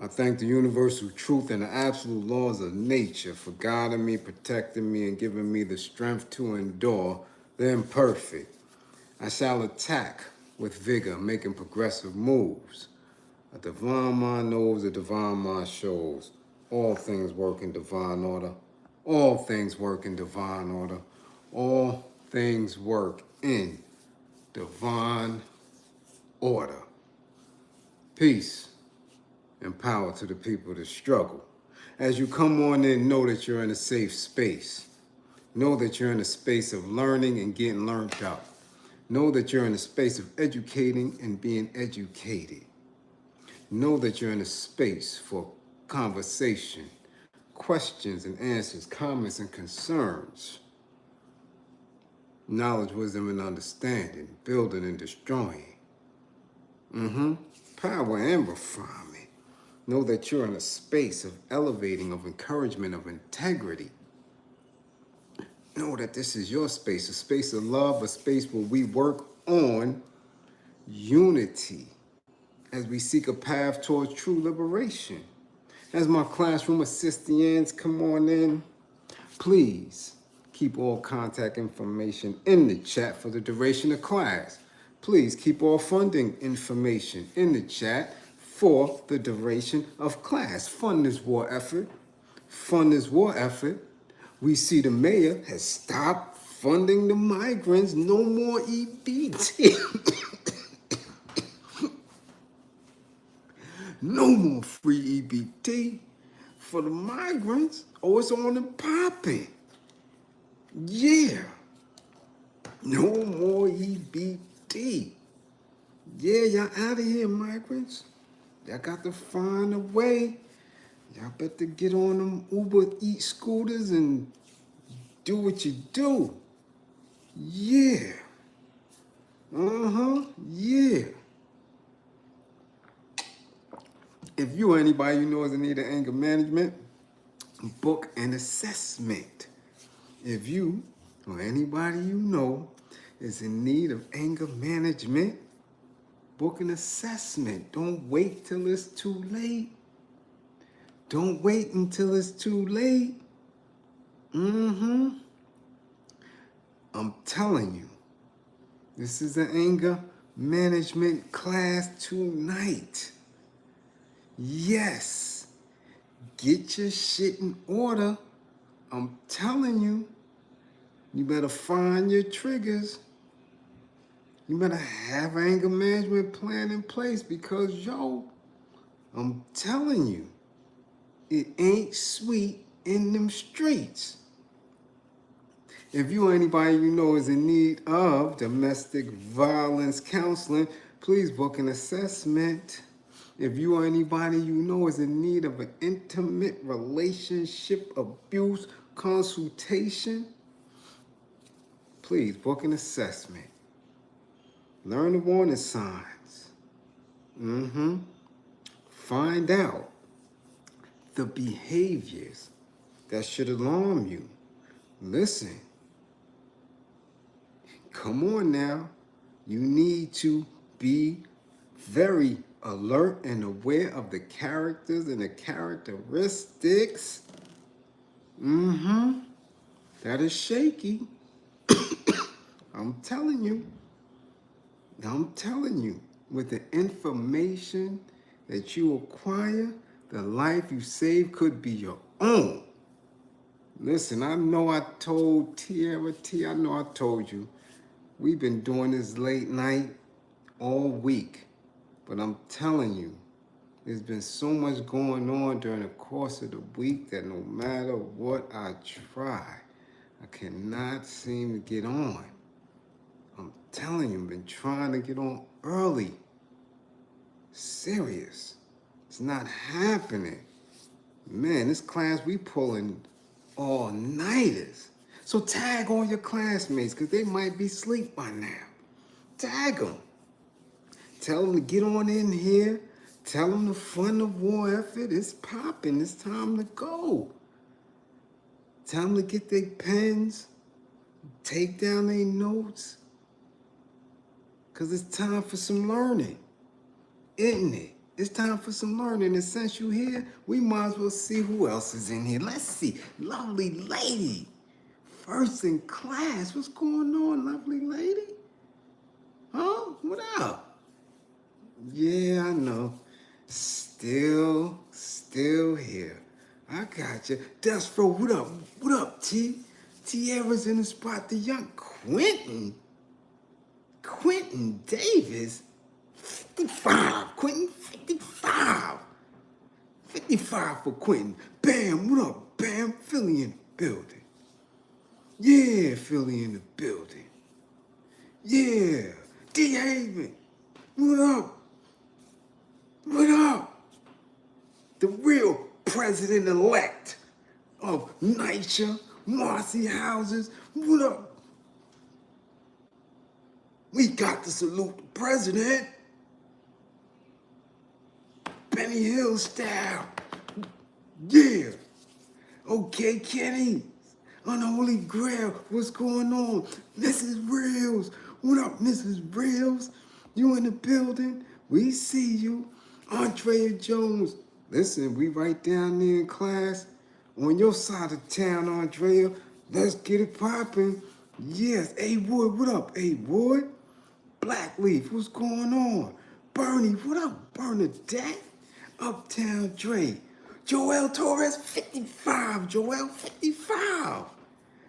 I thank the universal truth and the absolute laws of nature for guiding me, protecting me, and giving me the strength to endure the imperfect. I shall attack with vigor, making progressive moves. A divine mind knows, a divine mind shows. All things work in divine order. All things work in divine order. All things work in divine order. Peace and power to the people that struggle. As you come on in, know that you're in a safe space. Know that you're in a space of learning and getting learned out. Know that you're in a space of educating and being educated. Know that you're in a space for conversation, questions and answers, comments and concerns, knowledge, wisdom, and understanding, building and destroying. Power and refinement. Know that you're in a space of elevating, of encouragement, of integrity. Know that this is your space, a space of love, a space where we work on unity as we seek a path towards true liberation. As my classroom assistants come on in, please keep all contact information in the chat for the duration of class. Please keep all funding information in the chat for the duration of class. Fund this war effort. Fund this war effort. We see the mayor has stopped funding the migrants. No more EBT. No more free EBT for the migrants. Oh, it's on and popping. Yeah. No more EBT. Yeah, y'all out of here, migrants. Y'all got to find a way. Y'all better get on them Uber Eats scooters and do what you do. Yeah. Yeah. If you or anybody you know is in need of anger management, book an assessment. If you or anybody you know is in need of anger management, book an assessment. Don't wait till it's too late. Don't wait until it's too late. I'm telling you, this is an anger management class tonight. Yes, get your shit in order. I'm telling you, you better find your triggers. You better have an anger management plan in place because, yo, I'm telling you, it ain't sweet in them streets. If you or anybody you know is in need of domestic violence counseling, please book an assessment. If you or anybody you know is in need of an intimate relationship abuse consultation, please book an assessment. Learn the warning signs. Find out the behaviors that should alarm you. Listen, come on now. You need to be very alert and aware of the characters and the characteristics. That is shaky. I'm telling you, with the information that you acquire, the life you save could be your own. Listen, I know I told Tierra T, I know I told you, we've been doing this late night all week. But I'm telling you, there's been so much going on during the course of the week that no matter what I try, I cannot seem to get on. I'm telling you, I've been trying to get on early. Serious. It's not happening. Man, this class we pulling all-nighters. So tag all your classmates because they might be asleep by now. Tag them. Tell them to get on in here. Tell them to fund the war effort. It's popping. It's time to go. Tell them to get their pens. Take down their notes. Because it's time for some learning. Isn't it? It's time for some learning. And since you're here, we might as well see who else is in here. Let's see. Lovely lady. First in class. What's going on, lovely lady? Huh? What up? Yeah, I know. Still here. I got you. Death Row, what up? What up, T? Tierra's in the spot. The young Quentin. Quentin Davis. 55. Quentin, 55. 55 for Quentin. Bam, what up? Bam, Philly in the building. Yeah, Philly in the building. Yeah. D. Haven. What up? What up? The real president-elect of NYCHA, Marcy Houses. What up? We got to salute the president. Benny Hill style. Yeah. Okay, Kenny. Unholy Grail, what's going on? Mrs. Reels. What up, Mrs. Reels? You in the building? We see you. Andrea Jones. Listen, we right down there in class. On your side of town, Andrea. Let's get it popping. Yes. A Wood, what up, A Wood? Blackleaf, what's going on? Bernie, what up, Bernadette? Uptown Dre. Joel Torres, 55. Joel, 55.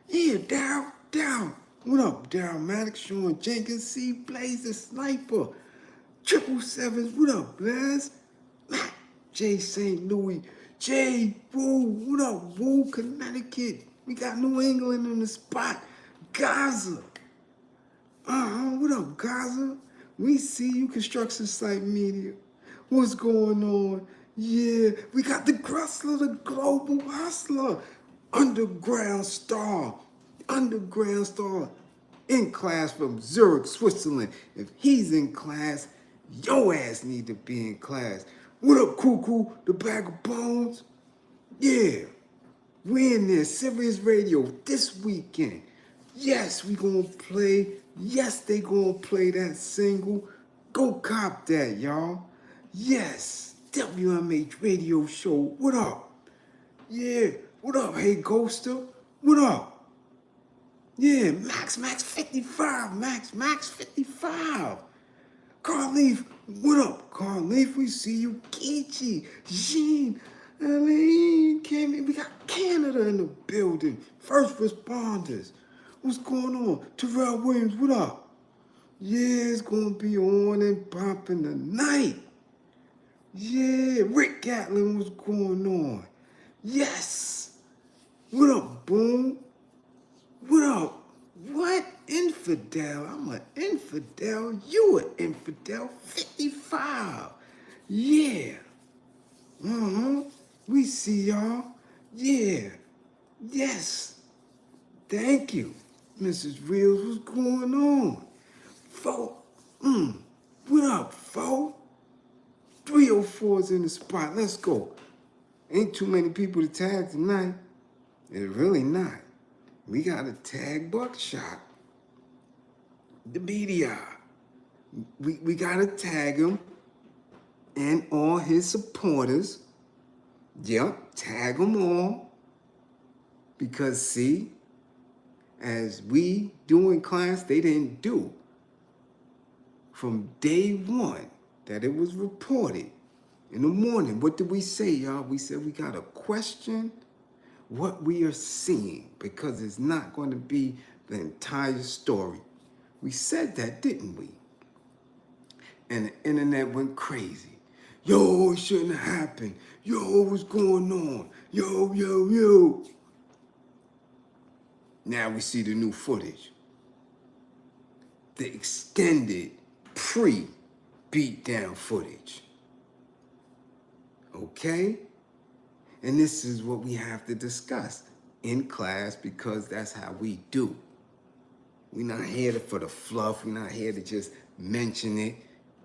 Yeah, Daryl. What up, Daryl Maddox, Sean Jenkins, C. Blaze, the Sniper. 777s, what up, Bliz? J. St. Louis. J. Woo, what up, Woo, Connecticut? We got New England in the spot. Gaza. What up, Gaza? We see you, Construction Site Media. What's going on? Yeah, we got the Grustler, the Global Hustler. Underground Star. In class from Zurich, Switzerland. If he's in class, your ass need to be in class. What up, Cuckoo? The Bag of Bones? Yeah. We in there, Sirius Radio, this weekend. Yes, we gonna play. Yes, they gonna play that single. Go cop that, y'all. Yes, WMH Radio Show. What up? Yeah, what up, hey Ghoster? What up? Yeah, Max 55. Max 55. Carleaf, what up, Carleaf? We see you. Geechee, Jean, Aline, Cammy. We got Canada in the building. First responders. What's going on? Terrell Williams, what up? Yeah, it's gonna be on and popping tonight. Yeah, Rick Gatlin, what's going on? Yes. What up, Boom? What up? What? Infidel. I'm an infidel. You an infidel. 55. Yeah. We see y'all. Yeah. Yes. Thank you. Mrs. Reels, what's going on? Fo. What up, Fo? 304's in the spot. Let's go. Ain't too many people to tag tonight. It's really not. We gotta tag Buckshot. The BDI. We gotta tag him and all his supporters. Yep, tag them all. Because see, as we do in class, they didn't do. From day one that it was reported in the morning, what did we say, y'all? We said we gotta question what we are seeing because it's not going to be the entire story. We said that, didn't we? And the internet went crazy. Yo, it shouldn't have happened. Yo, what's going on? Yo. Now we see the new footage. The extended pre-beatdown footage. Okay? And this is what we have to discuss in class because that's how we do. We're not here for the fluff. We're not here to just mention it.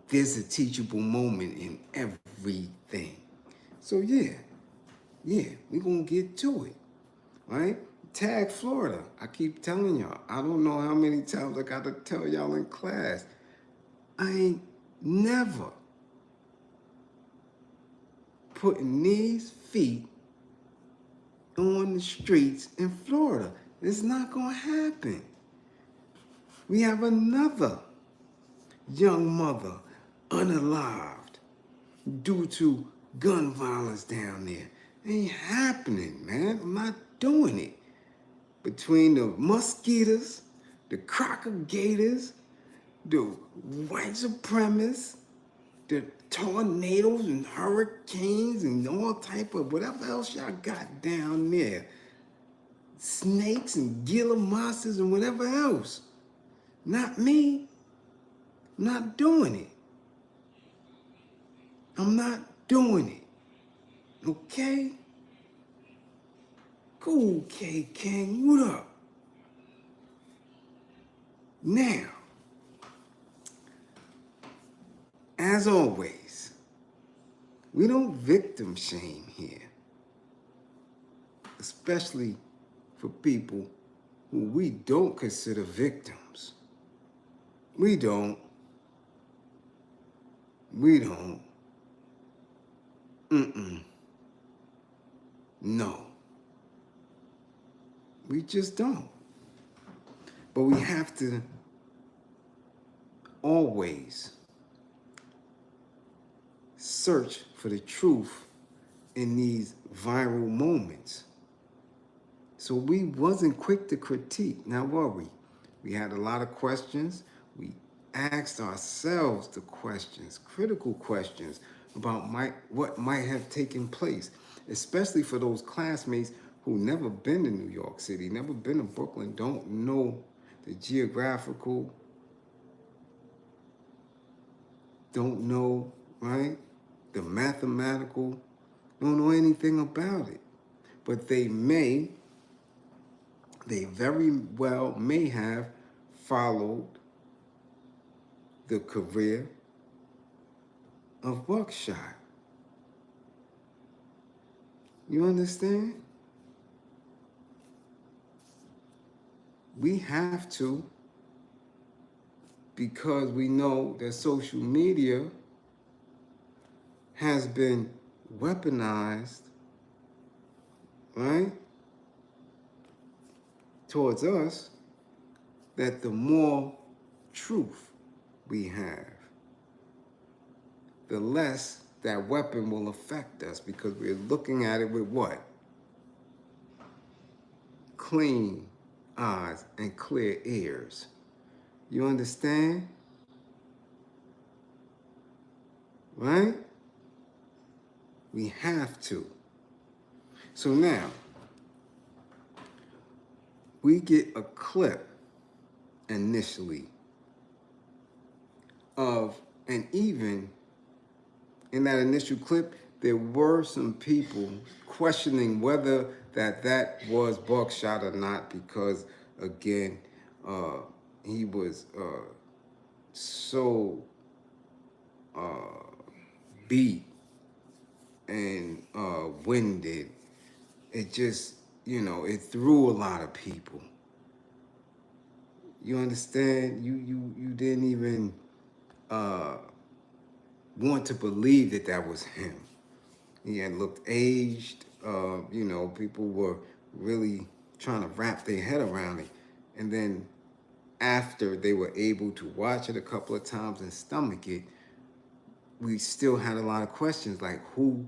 There's a teachable moment in everything. So yeah, we're going to get to it, right? Tag Florida. I keep telling y'all. I don't know how many times I got to tell y'all in class. I ain't never putting these feet on the streets in Florida. It's not going to happen. We have another young mother unalived due to gun violence down there. It ain't happening, man. I'm not doing it. Between the mosquitoes, the crocodilators, the white supremacists, the tornadoes and hurricanes and all type of whatever else y'all got down there. Snakes and Gila monsters and whatever else. Not me. I'm not doing it. I'm not doing it. Okay? Cool, K King. What up? Now, as always, we don't victim shame here, especially for people who we don't consider victims. We don't. No. We just don't. But we have to always search for the truth in these viral moments. So we wasn't quick to critique. Now were we? We had a lot of questions. We asked ourselves the questions, critical questions about what might have taken place, especially for those classmates who never been to New York City, never been to Brooklyn, don't know the geographical, don't know, right, the mathematical, don't know anything about it. But they very well may have followed the career of Buckshot. You understand? We have to, because we know that social media has been weaponized, right, towards us, that the more truth we have, the less that weapon will affect us, because we're looking at it with what? Clean eyes and clear ears. You understand? Right? We have to. So now, we get a clip initially of, and even in that initial clip, there were some people questioning whether that was Buckshot or not, because again, he was so beat and winded. It just, it threw a lot of people. You understand? You didn't even want to believe that was him. He had looked aged. People were really trying to wrap their head around it. And then after they were able to watch it a couple of times and stomach it, we still had a lot of questions like, who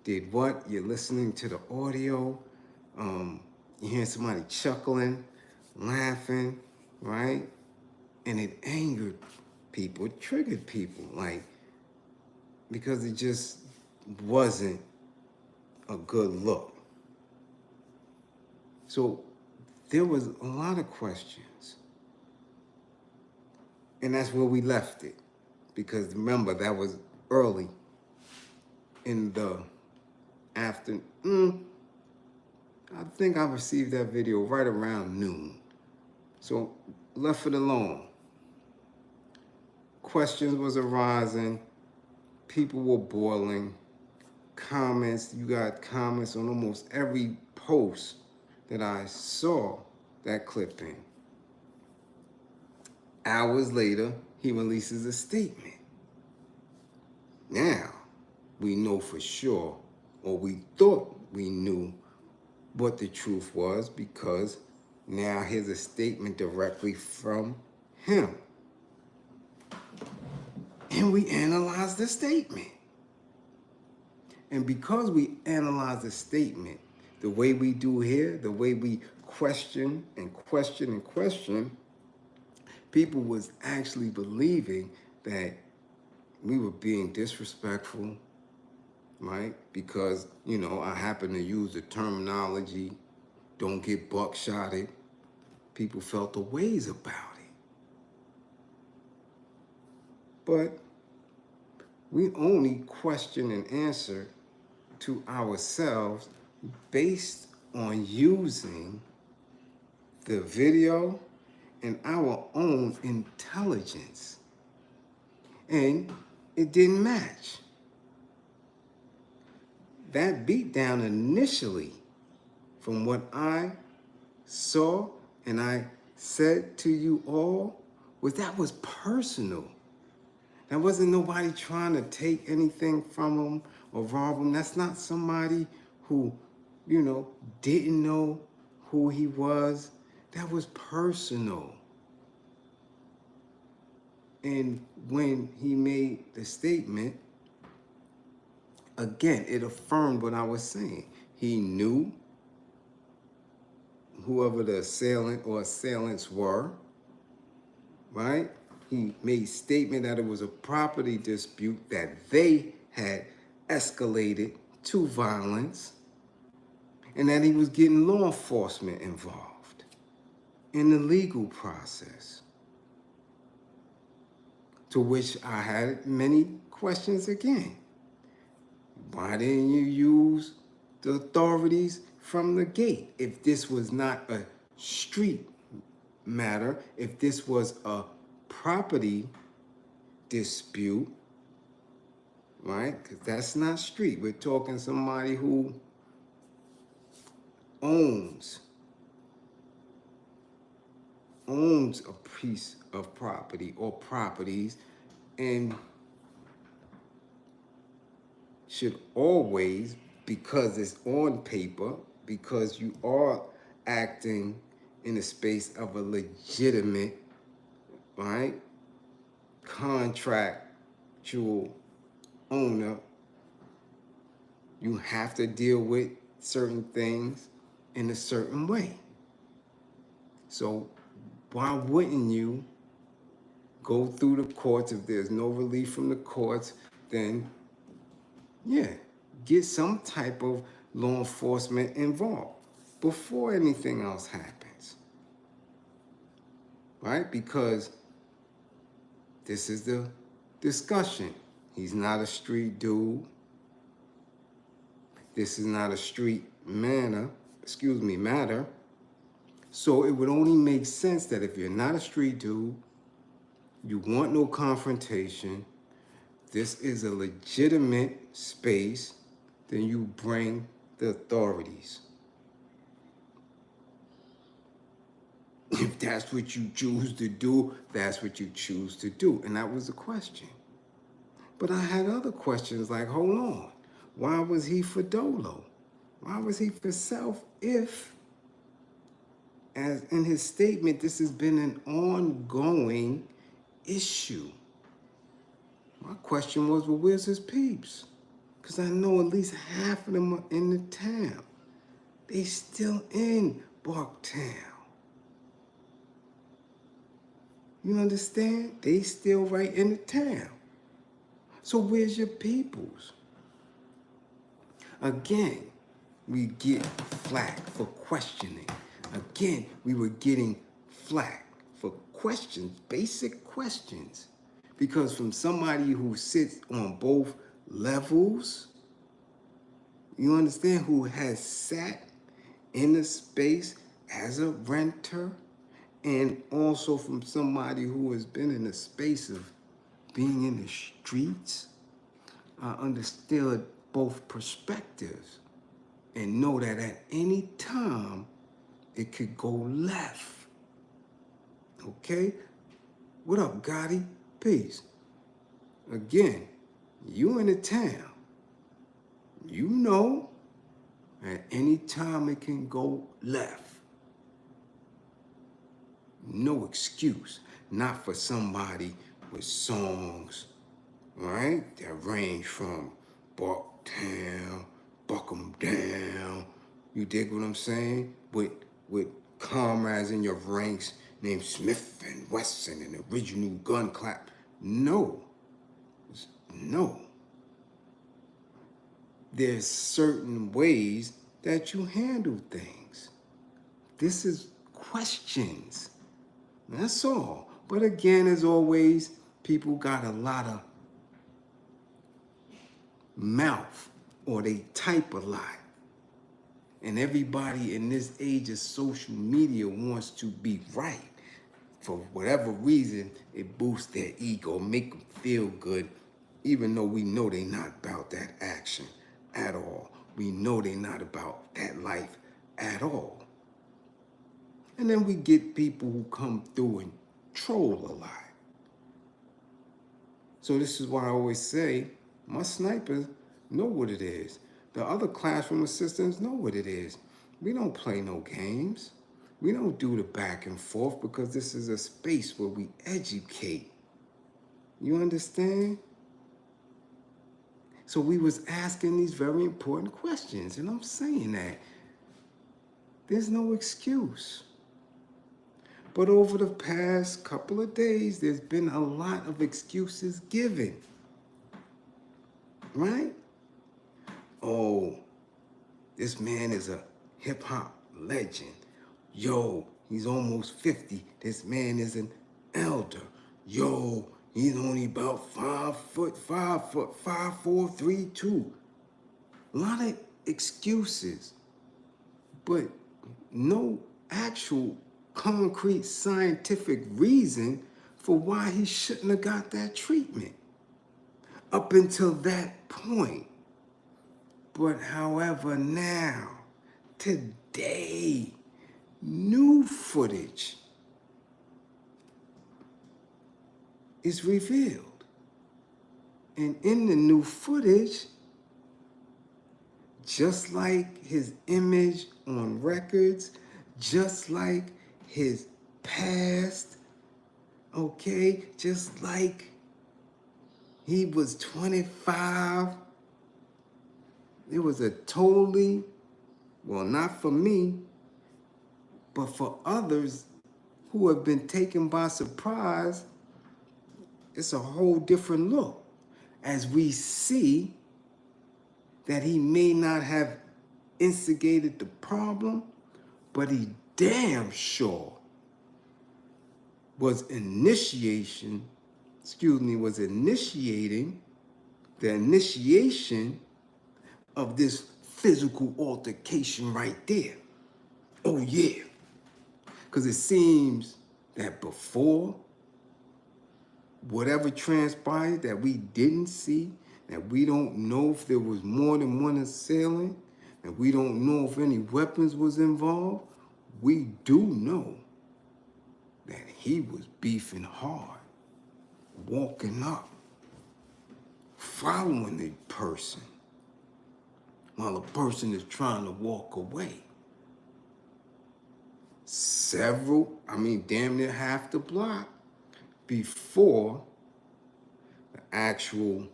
did what? You're listening to the audio. You hear somebody chuckling, laughing, right? And it angered people, it triggered people, like, because it just wasn't a good look. So there was a lot of questions. And that's where we left it. Because remember, that was early in the afternoon. I think I received that video right around noon. So left it alone. Questions was arising. People were boiling. Comments, you got comments on almost every post that I saw that clip in. Hours later, he releases a statement. Now, we know for sure or we thought we knew what the truth was, because now here's a statement directly from him. And we analyze the statement. And because we analyze the statement the way we do here, the way we question and question and question, people was actually believing that we were being disrespectful, right? Because, you know, I happen to use the terminology, don't get buckshotted. People felt the ways about it. But we only question and answer to ourselves based on using the video and our own intelligence. And it didn't match. That beatdown initially, from what I saw and I said to you all, was personal. That wasn't nobody trying to take anything from him or rob him. That's not somebody who, you know, didn't know who he was. That was personal. And when he made the statement, again, it affirmed what I was saying. He knew whoever the assailant or assailants were, right? He made statement that it was a property dispute, that they had escalated to violence, and that he was getting law enforcement involved in the legal process. To which I had many questions again. Why didn't you use the authorities from the gate? If this was not a street matter, if this was a property dispute, right? Because that's not street. We're talking somebody who owns a piece of property or properties, and should always, because it's on paper, because you are acting in a space of a legitimate, right, contractual owner, you have to deal with certain things in a certain way. So why wouldn't you go through the courts? If there's no relief from the courts, then yeah, get some type of law enforcement involved before anything else happens, right? Because this is the discussion. He's not a street dude. This is not a street matter. So it would only make sense that if you're not a street dude, you want no confrontation, this is a legitimate space, then you bring the authorities. If that's what you choose to do, that's what you choose to do. And that was the question. But I had other questions like, hold on, why was he for dolo? Why was he for self if, as in his statement, this has been an ongoing issue? My question was, well, where's his peeps? Because I know at least half of them are in the town. They still in Bucktown. You understand? They still right in the town. So where's your peoples? Again, we get flack for questioning. Again, we were getting flack for questions, basic questions. Because from somebody who sits on both levels, you understand, who has sat in the space as a renter, and also from somebody who has been in the space of being in the streets, I understood both perspectives and know that at any time it could go left. Okay? What up, Gotti? Peace. Again, you in the town. you know, at any time it can go left. No excuse, not for somebody with songs, right, that range from Bucktown, Buck 'em down. You dig what I'm saying? With comrades in your ranks named Smith and Wesson and original gun clap. No, no. There's certain ways that you handle things. This is questions. That's all. But again, as always, people got a lot of mouth, or they type a lot. And everybody in this age of social media wants to be right. For whatever reason, it boosts their ego, make them feel good, even though we know they're not about that action at all. We know they're not about that life at all. And then we get people who come through and troll a lot. So this is why I always say, my snipers know what it is. The other classroom assistants know what it is. We don't play no games. We don't do the back and forth, because this is a space where we educate. You understand? So we was asking these very important questions, and I'm saying that there's no excuse. But over the past couple of days, there's been a lot of excuses given, right? Oh, this man is a hip hop legend. Yo, he's almost 50. This man is an elder. Yo, he's only about 5 foot, 5'4", 3'2". A lot of excuses, but no actual concrete scientific reason for why he shouldn't have got that treatment up until that point. But however, now, today, new footage is revealed. And in the new footage, just like his image on records, just like his past, okay, just like he was 25, it was a totally, well, not for me, but for others who have been taken by surprise, it's a whole different look. As we see that he may not have instigated the problem, but he damn sure was initiating the initiation of this physical altercation right there. Oh yeah, because it seems that before, whatever transpired that we didn't see, that we don't know if there was more than one assailant, that we don't know if any weapons was involved, we do know that he was beefing hard, walking up, following the person, while the person is trying to walk away. Damn near half the block before the actual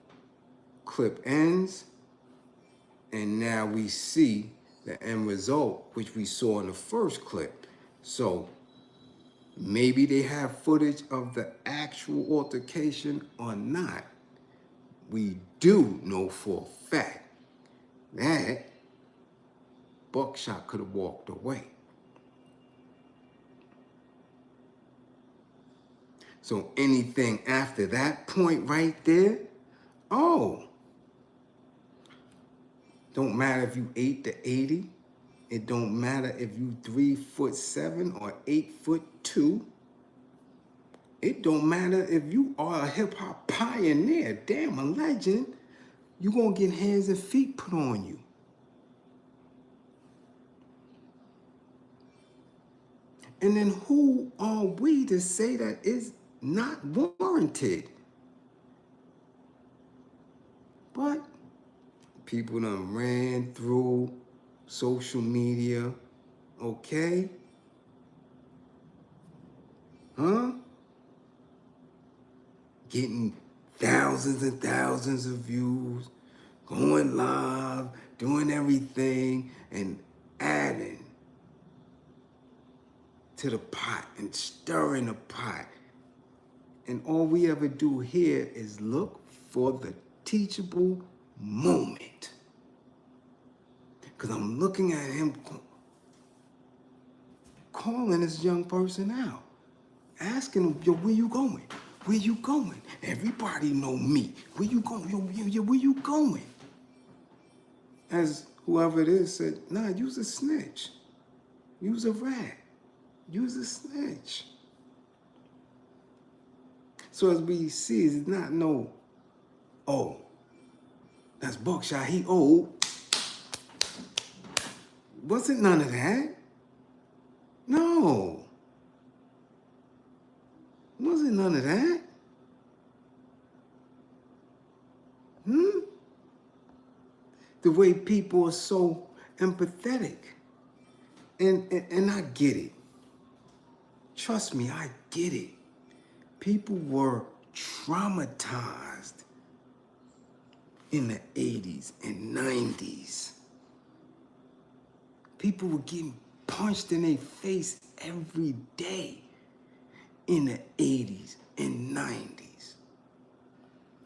clip ends. And now we see the end result, which we saw in the first clip. So maybe they have footage of the actual altercation or not. We do know for a fact that Buckshot could have walked away. So anything after that point right there, oh, don't matter if you 8 to 80. It don't matter if you 3'7" or 8'2". It don't matter if you are a hip hop pioneer, damn a legend. You gonna get hands and feet put on you. And then who are we to say that it's not warranted? But People done ran through social media, okay? Huh? Getting thousands and thousands of views, going live, doing everything, and adding to the pot and stirring the pot. And all we ever do here is look for the teachable moment. Because I'm looking at him calling this young person out, asking him, yo, where you going? Where you going? Everybody know me. Where you going? Yo, where you going? As whoever it is said, nah, you's a snitch. You's a rat. You's a snitch. So as we see, it's not no, oh, that's Buckshot, he old. Wasn't none of that. No. Wasn't none of that. The way people are so empathetic. And I get it. Trust me, I get it. People were traumatized in the 80s and 90s. People were getting punched in their face every day in the 80s and 90s.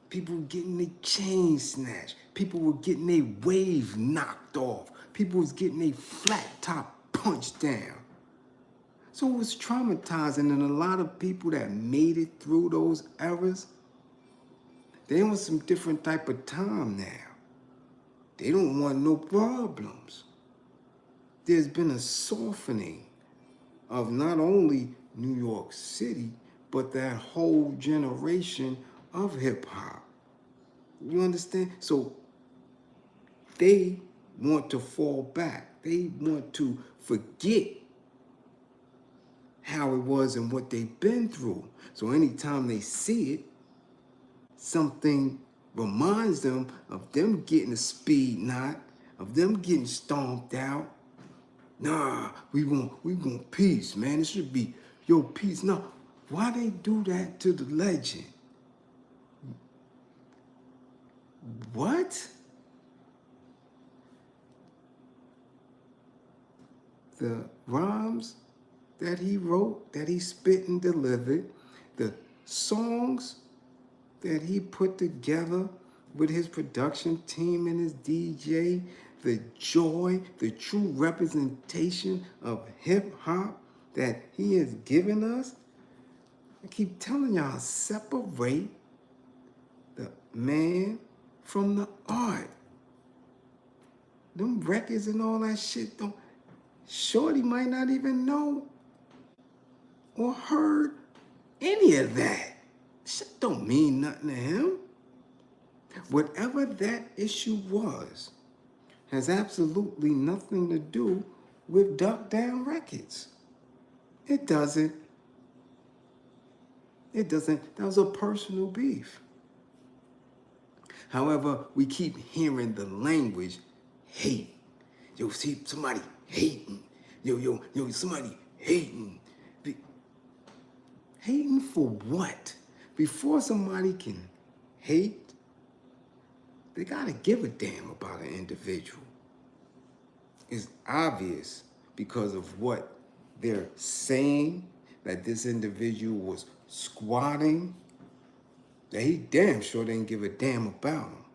People were getting their chains snatched. People were getting their wave knocked off. People was getting their flat top punched down. So it was traumatizing, and a lot of people that made it through those eras, they on some different type of time now. They don't want no problems. There's been a softening of not only New York City, but that whole generation of hip hop. You understand? So they want to fall back. They want to forget how it was and what they've been through. So anytime they see it, something reminds them of them getting a speed knot, of them getting stomped out. Nah, we want peace, man. It should be, yo, peace. No, why they do that to the legend? What? The rhymes that he wrote, that he spit and delivered, the songs that he put together with his production team and his DJ, the joy, the true representation of hip hop that he has given us. I keep telling y'all, separate the man from the art. Them records and all that shit don't, Shorty might not even know or heard any of that. Shit don't mean nothing to him. Whatever that issue was has absolutely nothing to do with Bucktown Records. It doesn't. It doesn't. That was a personal beef. However, we keep hearing the language hate. Yo, see somebody hating. Yo, somebody hating. Hating for what? Before somebody can hate, they gotta give a damn about an individual. It's obvious because of what they're saying, that this individual was squatting, that he damn sure didn't give a damn about him.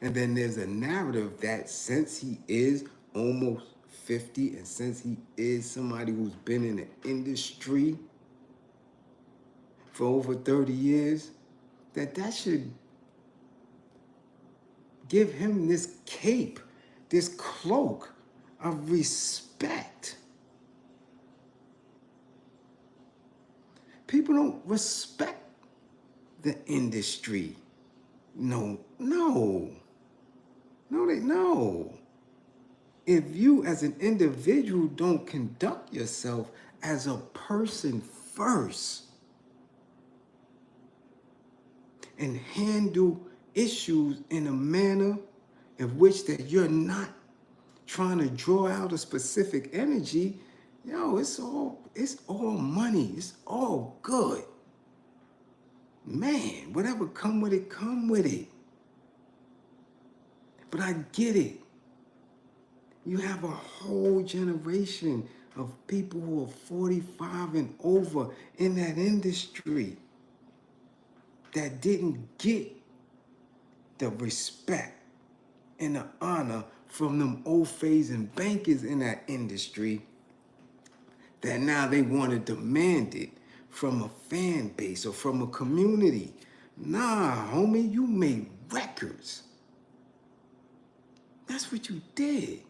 And then there's a narrative that since he is almost 50 and since he is somebody who's been in the industry for over 30 years, that should give him this cape, this cloak of respect. People don't respect the industry. No. If you as an individual don't conduct yourself as a person first and handle issues in a manner in which that you're not trying to draw out a specific energy, yo, it's all money. It's all good. Man, whatever come with it, come with it. But I get it. You have a whole generation of people who are 45 and over in that industry that didn't get the respect and the honor from them old phasing bankers in that industry, that now they want to demand it from a fan base or from a community. Nah, homie, you made records. That's what you did.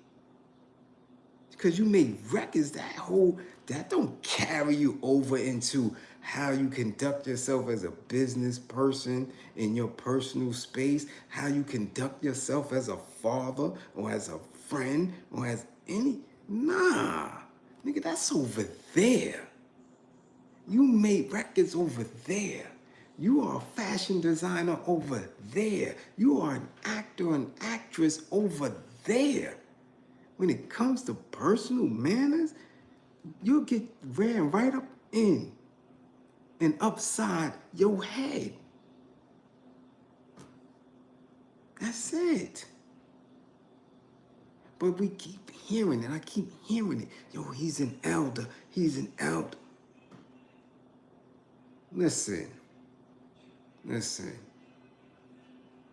Because you made records, that don't carry you over into how you conduct yourself as a business person in your personal space, how you conduct yourself as a father or as a friend or as any, nah, nigga, that's over there. You made records over there. You are a fashion designer over there. You are an actor and actress over there. When it comes to personal manners, you'll get ran right up in and upside your head. That's it. But we keep hearing it. I keep hearing it. Yo, he's an elder. He's an elder. Listen.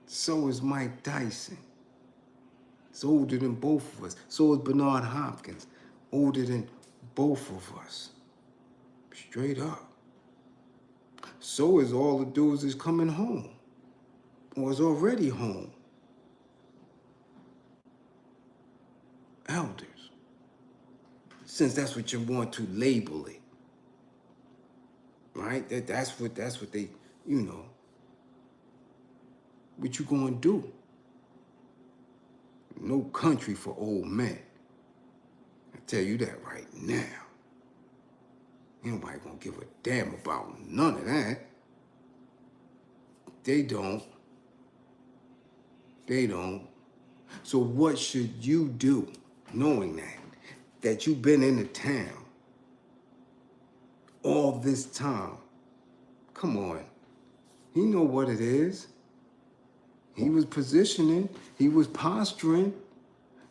So is Mike Tyson. He's older than both of us. So is Bernard Hopkins. Older than both of us. Straight up. So is all the dudes that's coming home. Or is already home. Elders. Since that's what you want to label it. Right? That's what they, you know. What you gonna do? No country for old men. I tell you that right now. Ain't nobody gonna give a damn about none of that. They don't. So what should you do, knowing that you've been in the town all this time? Come on. He know what it is. He was positioning, he was posturing,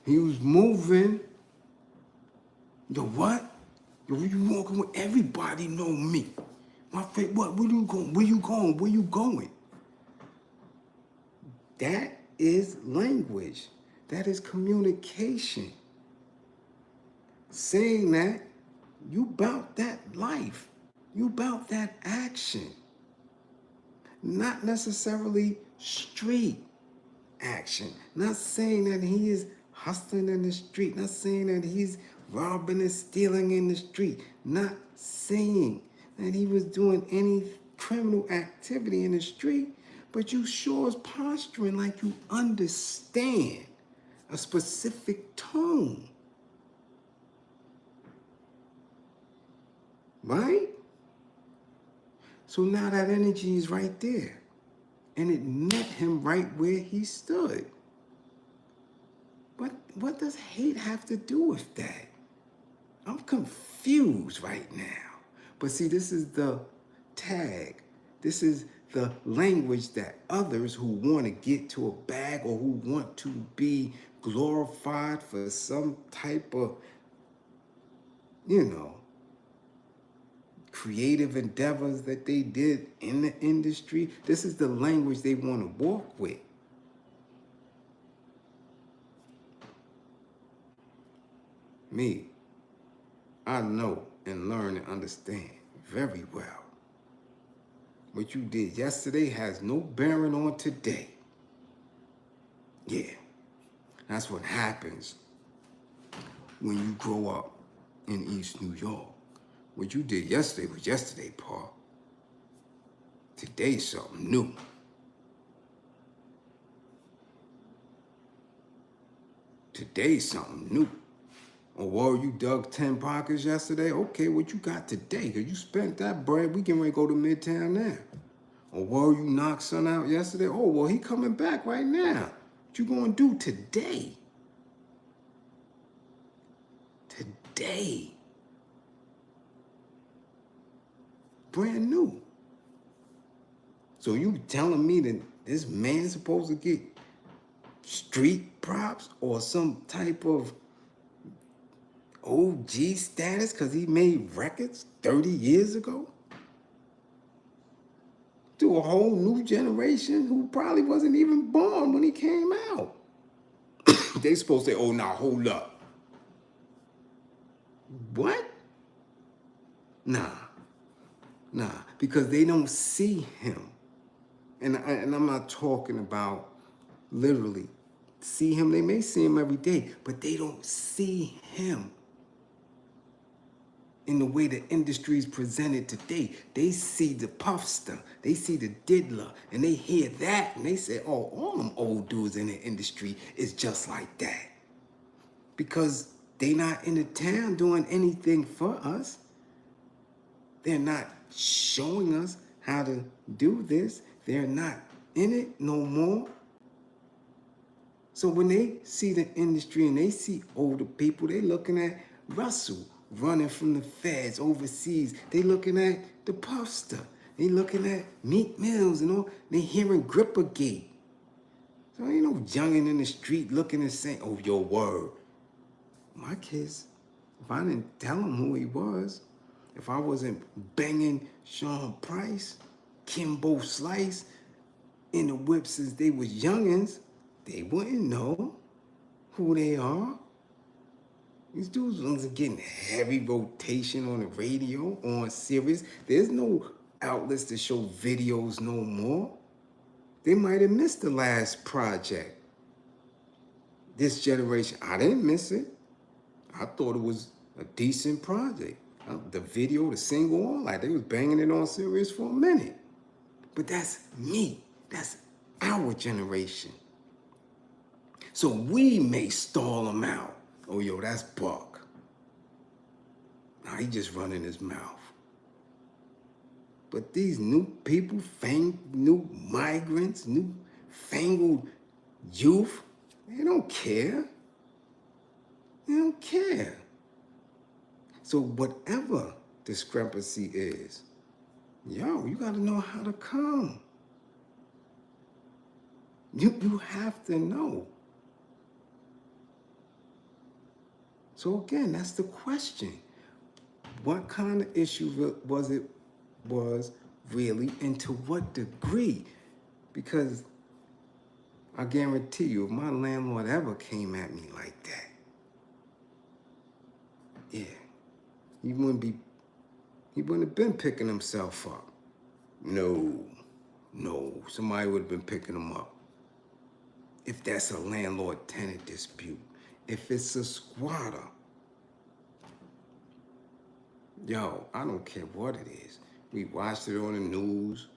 he was moving. Yo, what? Yo, where you walking with? Everybody know me. My face, what? Where you going? Where you going? Where you going? That is language. That is communication. Saying that, you about that life. You about that action. Not necessarily street action. Not saying that he is hustling in the street. Not saying that he's robbing and stealing in the street. Not saying that he was doing any criminal activity in the street. But you sure is posturing like you understand a specific tone. Right? So now that energy is right there. And it met him right where he stood. What does hate have to do with that? I'm confused right now. But see, this is the tag. This is the language that others who want to get to a bag or who want to be glorified for some type of, creative endeavors that they did in the industry. This is the language they want to walk with. Me, I know and learn and understand very well. What you did yesterday has no bearing on today. Yeah, that's what happens when you grow up in East New York. What you did yesterday was yesterday, Paul. Today's something new. Today's something new. Or whoa, you dug 10 pockets yesterday? Okay, what you got today? Because you spent that bread. We getting ready to go to Midtown now. Or whoa, you knocked son out yesterday? Oh, well, he coming back right now. What you gonna do today? Today. Brand new. So you telling me that this man's supposed to get street props or some type of OG status because he made records 30 years ago? To a whole new generation who probably wasn't even born when he came out. They supposed to say, oh, now hold up. What? Nah, because they don't see him. And I'm not talking about literally see him. They may see him every day, but they don't see him in the way the industry is presented today. They see the puffster, they see the diddler, and they hear that, and they say, oh, all them old dudes in the industry is just like that. Because they not in the town doing anything for us. They're not showing us how to do this. They're not in it no more. So when they see the industry and they see older people, they looking at Russell running from the feds overseas. They looking at the puffster. They looking at Meek Mills and all. They hearing Grippergate. So ain't no youngin' in the street looking and saying, oh, your word. My kids, if I didn't tell them who he was, if I wasn't banging Sean Price, Kimbo Slice in the whip since they was youngins, they wouldn't know who they are. These dudes wasn't getting heavy rotation on the radio, on Sirius. There's no outlets to show videos no more. They might have missed the last project. This generation, I didn't miss it. I thought it was a decent project. The video, the single, all that, they was banging it on Sirius for a minute. But that's me. That's our generation. So we may stall them out. Oh, yo, that's Buck. Now he just running his mouth. But these new people, new migrants, new fangled youth, they don't care. They don't care. So whatever discrepancy is, yo, you gotta know how to come. You have to know. So again, that's the question. What kind of issue was really, and to what degree? Because I guarantee you, if my landlord ever came at me like that, yeah, he wouldn't have been picking himself up. No, somebody would have been picking him up. If that's a landlord-tenant dispute, if it's a squatter, yo, I don't care what it is. We watched it on the news.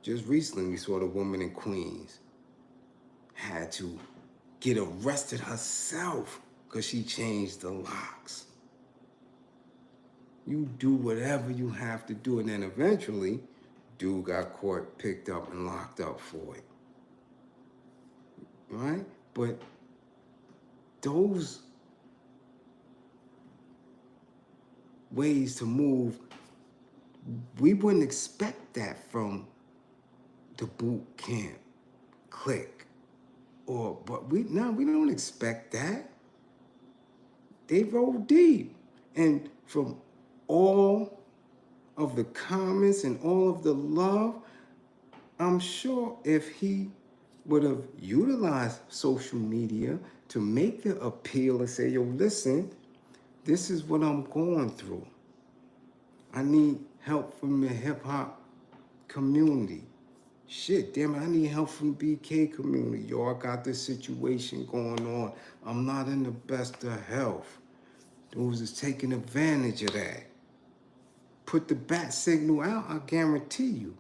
Just recently, we saw the woman in Queens had to get arrested herself because she changed the locks. You do whatever you have to do, and then eventually, dude got caught, picked up, and locked up for it. Right? But those ways to move, we wouldn't expect that from the boot camp clique. But we don't expect that. They roll deep. And from all of the comments and all of the love, I'm sure if he would have utilized social media to make the appeal and say, yo, listen, this is what I'm going through. I need help from the hip-hop community. Shit, damn it, I need help from BK community. Yo, I got this situation going on. I'm not in the best of health. Dudes is taking advantage of that. Put the bat signal out, I guarantee you.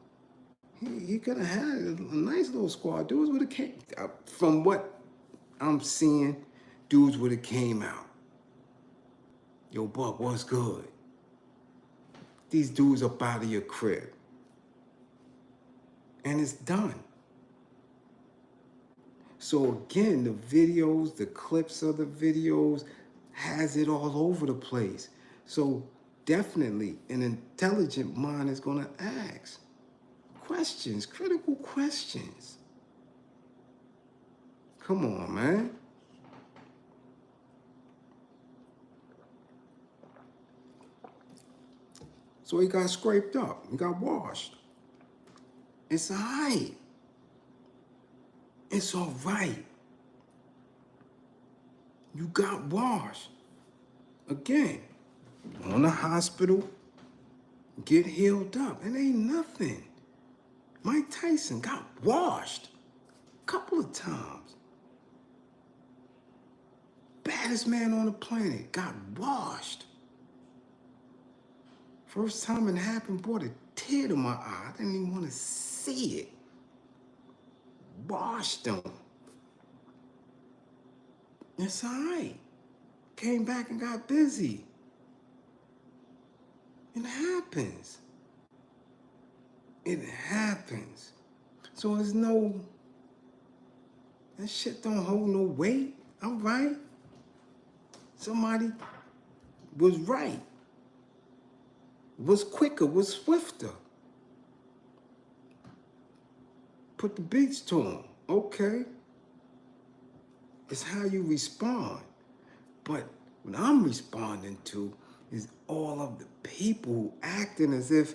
He could have had a nice little squad. Dudes would have came, from what I'm seeing, dudes would have came out. Yo, Buck, what's good? These dudes up out of your crib. And it's done. So again, the videos, the clips of the videos has it all over the place. So definitely an intelligent mind is going to ask questions, critical questions. Come on, man. So he got scraped up. He got washed. It's all right. It's all right. You got washed. Again, on the hospital, get healed up. It ain't nothing. Mike Tyson got washed a couple of times. Baddest man on the planet got washed. First time it happened, brought a tear to my eye. I didn't even want to see it. Washed him. It's all right. Came back and got busy. It happens. It happens. So there's no, that shit don't hold no weight. I'm right. Somebody was right. Was quicker, was swifter. Put the beats to him. Okay. It's how you respond. But what I'm responding to is all of the people who acting as if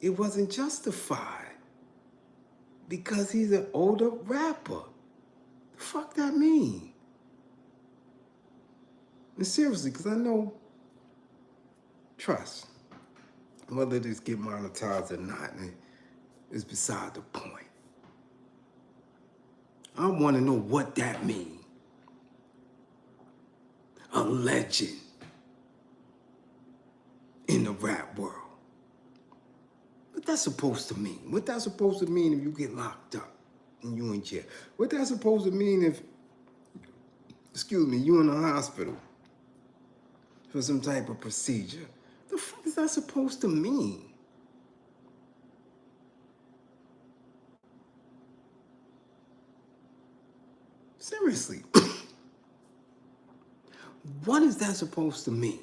it wasn't justified because he's an older rapper. The fuck that mean? And seriously, because I know, trust, whether this get monetized or not is beside the point. I want to know what that means. A legend in the rap world. What that's supposed to mean? What that's supposed to mean if you get locked up and you in jail? What that's supposed to mean if, you in the hospital for some type of procedure? The fuck is that supposed to mean? Seriously. What is that supposed to mean?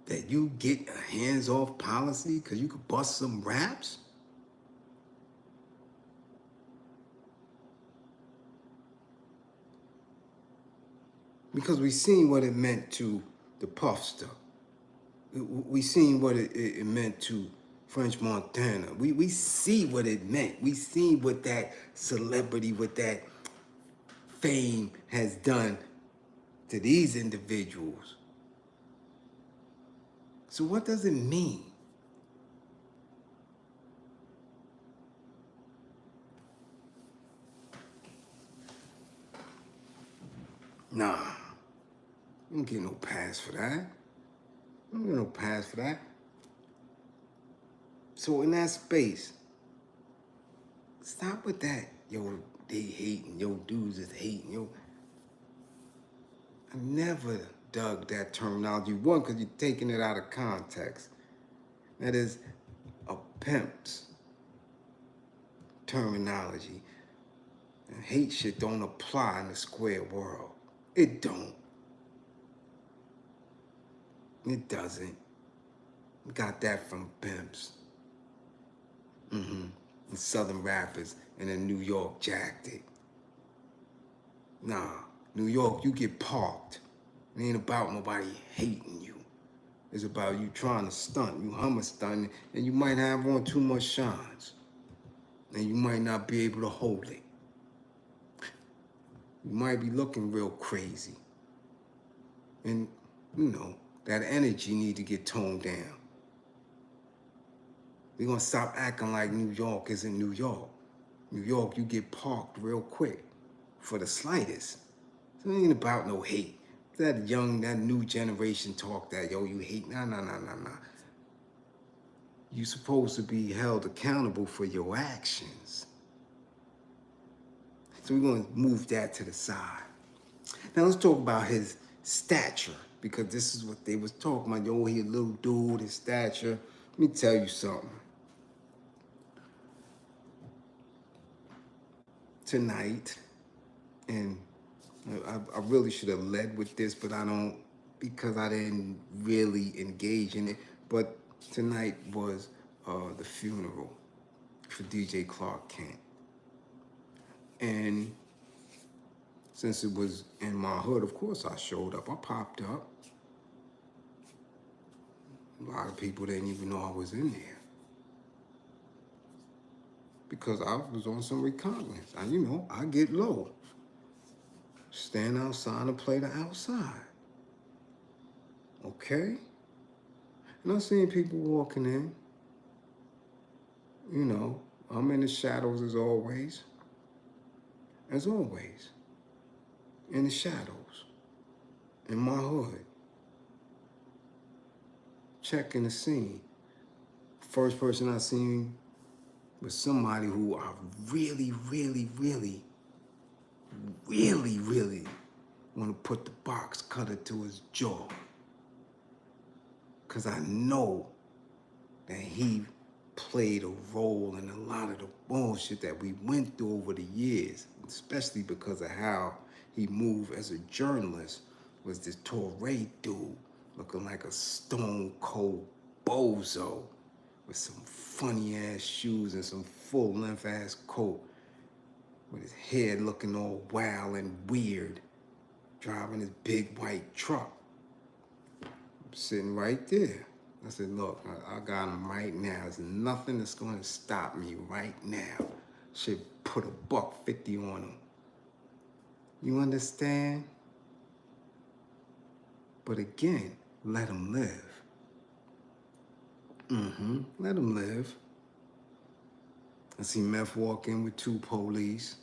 That you get a hands-off policy because you could bust some raps? Because we seen what it meant to the Puff stuff. We seen what it meant to French Montana. We see what it meant. We seen what that celebrity, what that fame has done to these individuals. So what does it mean? Nah, you don't get no pass for that. You don't get no pass for that. So in that space, stop with that. Yo, they hating. Yo, dudes is hating. Yo, I never dug that terminology. One, because you're taking it out of context. That is a pimp's terminology. And hate shit don't apply in the square world. It don't. It doesn't. Got that from pimps. And Southern rappers, and then New York jacked it. Nah, New York, you get parked. It ain't about nobody hating you. It's about you trying to stunt. You hummer stunting, and you might have on too much shines. And you might not be able to hold it. You might be looking real crazy. And, that energy need to get toned down. We're gonna stop acting like New York isn't New York. New York, you get parked real quick for the slightest. So it ain't about no hate. That new generation talk that, yo, you hate. Nah. You supposed to be held accountable for your actions. So we're gonna move that to the side. Now let's talk about his stature, because this is what they was talking about. Yo, he a little dude, his stature. Let me tell you something. Tonight, and I really should have led with this, but I don't, because I didn't really engage in it. But tonight was the funeral for DJ Clark Kent. And since it was in my hood, of course I showed up. I popped up. A lot of people didn't even know I was in there because I was on some recognizance. I get low. Stand outside and play the outside. Okay? And I seen people walking in. I'm in the shadows as always. As always. In the shadows. In my hood. Checking the scene. First person I seen was somebody who I really want to put the box cutter to his jaw. Because I know that he played a role in a lot of the bullshit that we went through over the years, especially because of how he moved as a journalist. Was this Torre dude looking like a stone cold bozo with some funny ass shoes and some full length ass coat, with his head looking all wild and weird, driving his big white truck. I'm sitting right there. I said, look, I got him right now. There's nothing that's going to stop me right now. Should put $150 on him. You understand? But again, let him live. Let him live. I see Meth walk in with 2 police.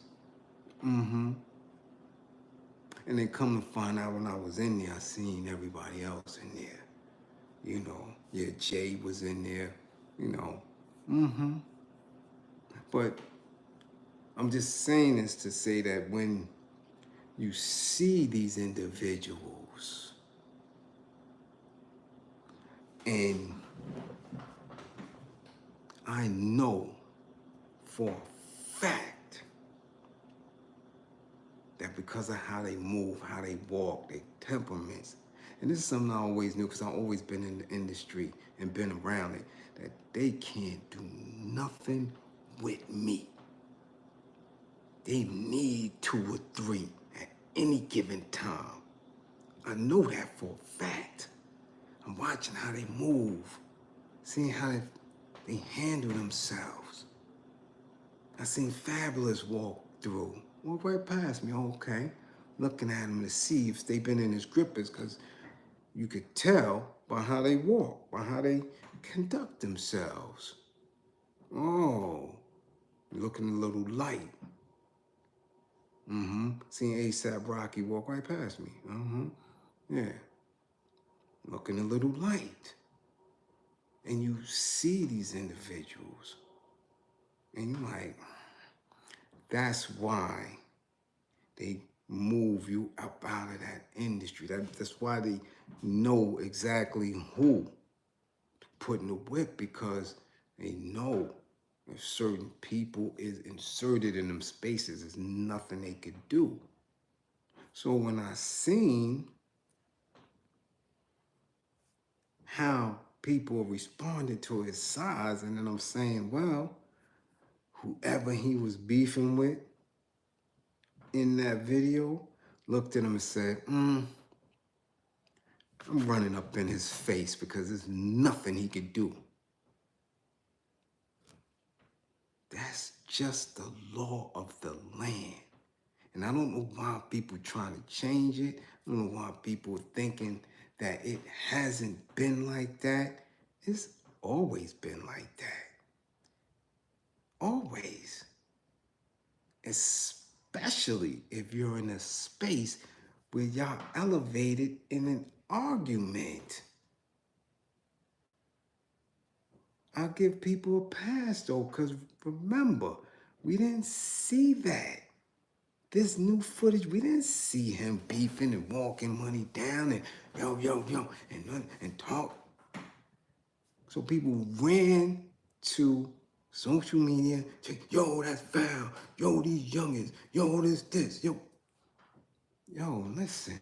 And then come to find out when I was in there, I seen everybody else in there. Jay was in there, But I'm just saying this to say that when you see these individuals and I know for a fact that because of how they move, how they walk, their temperaments, and this is something I always knew because I've always been in the industry and been around it, that they can't do nothing with me. They need 2 or 3 at any given time. I know that for a fact. I'm watching how they move, seeing how they handle themselves. I seen Fabulous walk right past me, okay. Looking at him to see if they've been in his grippers, because you could tell by how they walk, by how they conduct themselves. Oh, looking a little light. Seeing ASAP Rocky walk right past me. Yeah. Looking a little light. And you see these individuals. And you're like, that's why they move you up out of that industry. That's why they know exactly who to put in the whip, because they know if certain people is inserted in them spaces, there's nothing they could do. So when I seen how people responded to his size, and then I'm saying, well, whoever he was beefing with in that video looked at him and said, I'm running up in his face because there's nothing he could do. That's just the law of the land. And I don't know why people trying to change it. I don't know why people are thinking that it hasn't been like that. It's always been like that. Always. Especially if you're in a space where y'all elevated in an argument. I'll give people a pass though, because remember, we didn't see that. This new footage, we didn't see him beefing and walking money down and yo, and talk. So people ran to social media, say, yo, that's foul. Yo, these youngins. Yo, this. Yo, listen.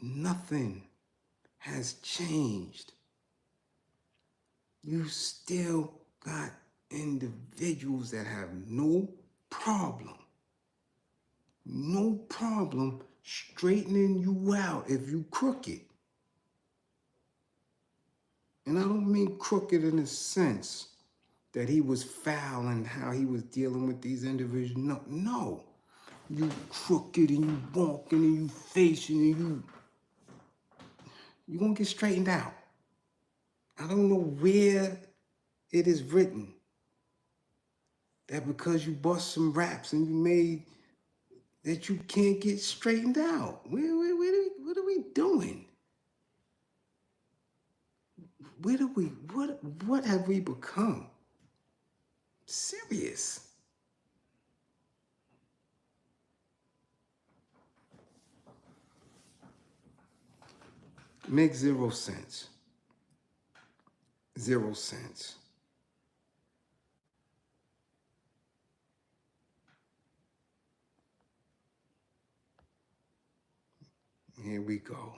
Nothing has changed. You still got individuals that have no problem straightening you out if you crooked. And I don't mean crooked in the sense that he was foul and how he was dealing with these individuals. No. You crooked and you walking and you facing and you're gonna get straightened out. I don't know where it is written that because you bust some raps and you made that you can't get straightened out. What are we doing? What have we become? Serious. Makes 0 sense. 0 cents. Here we go.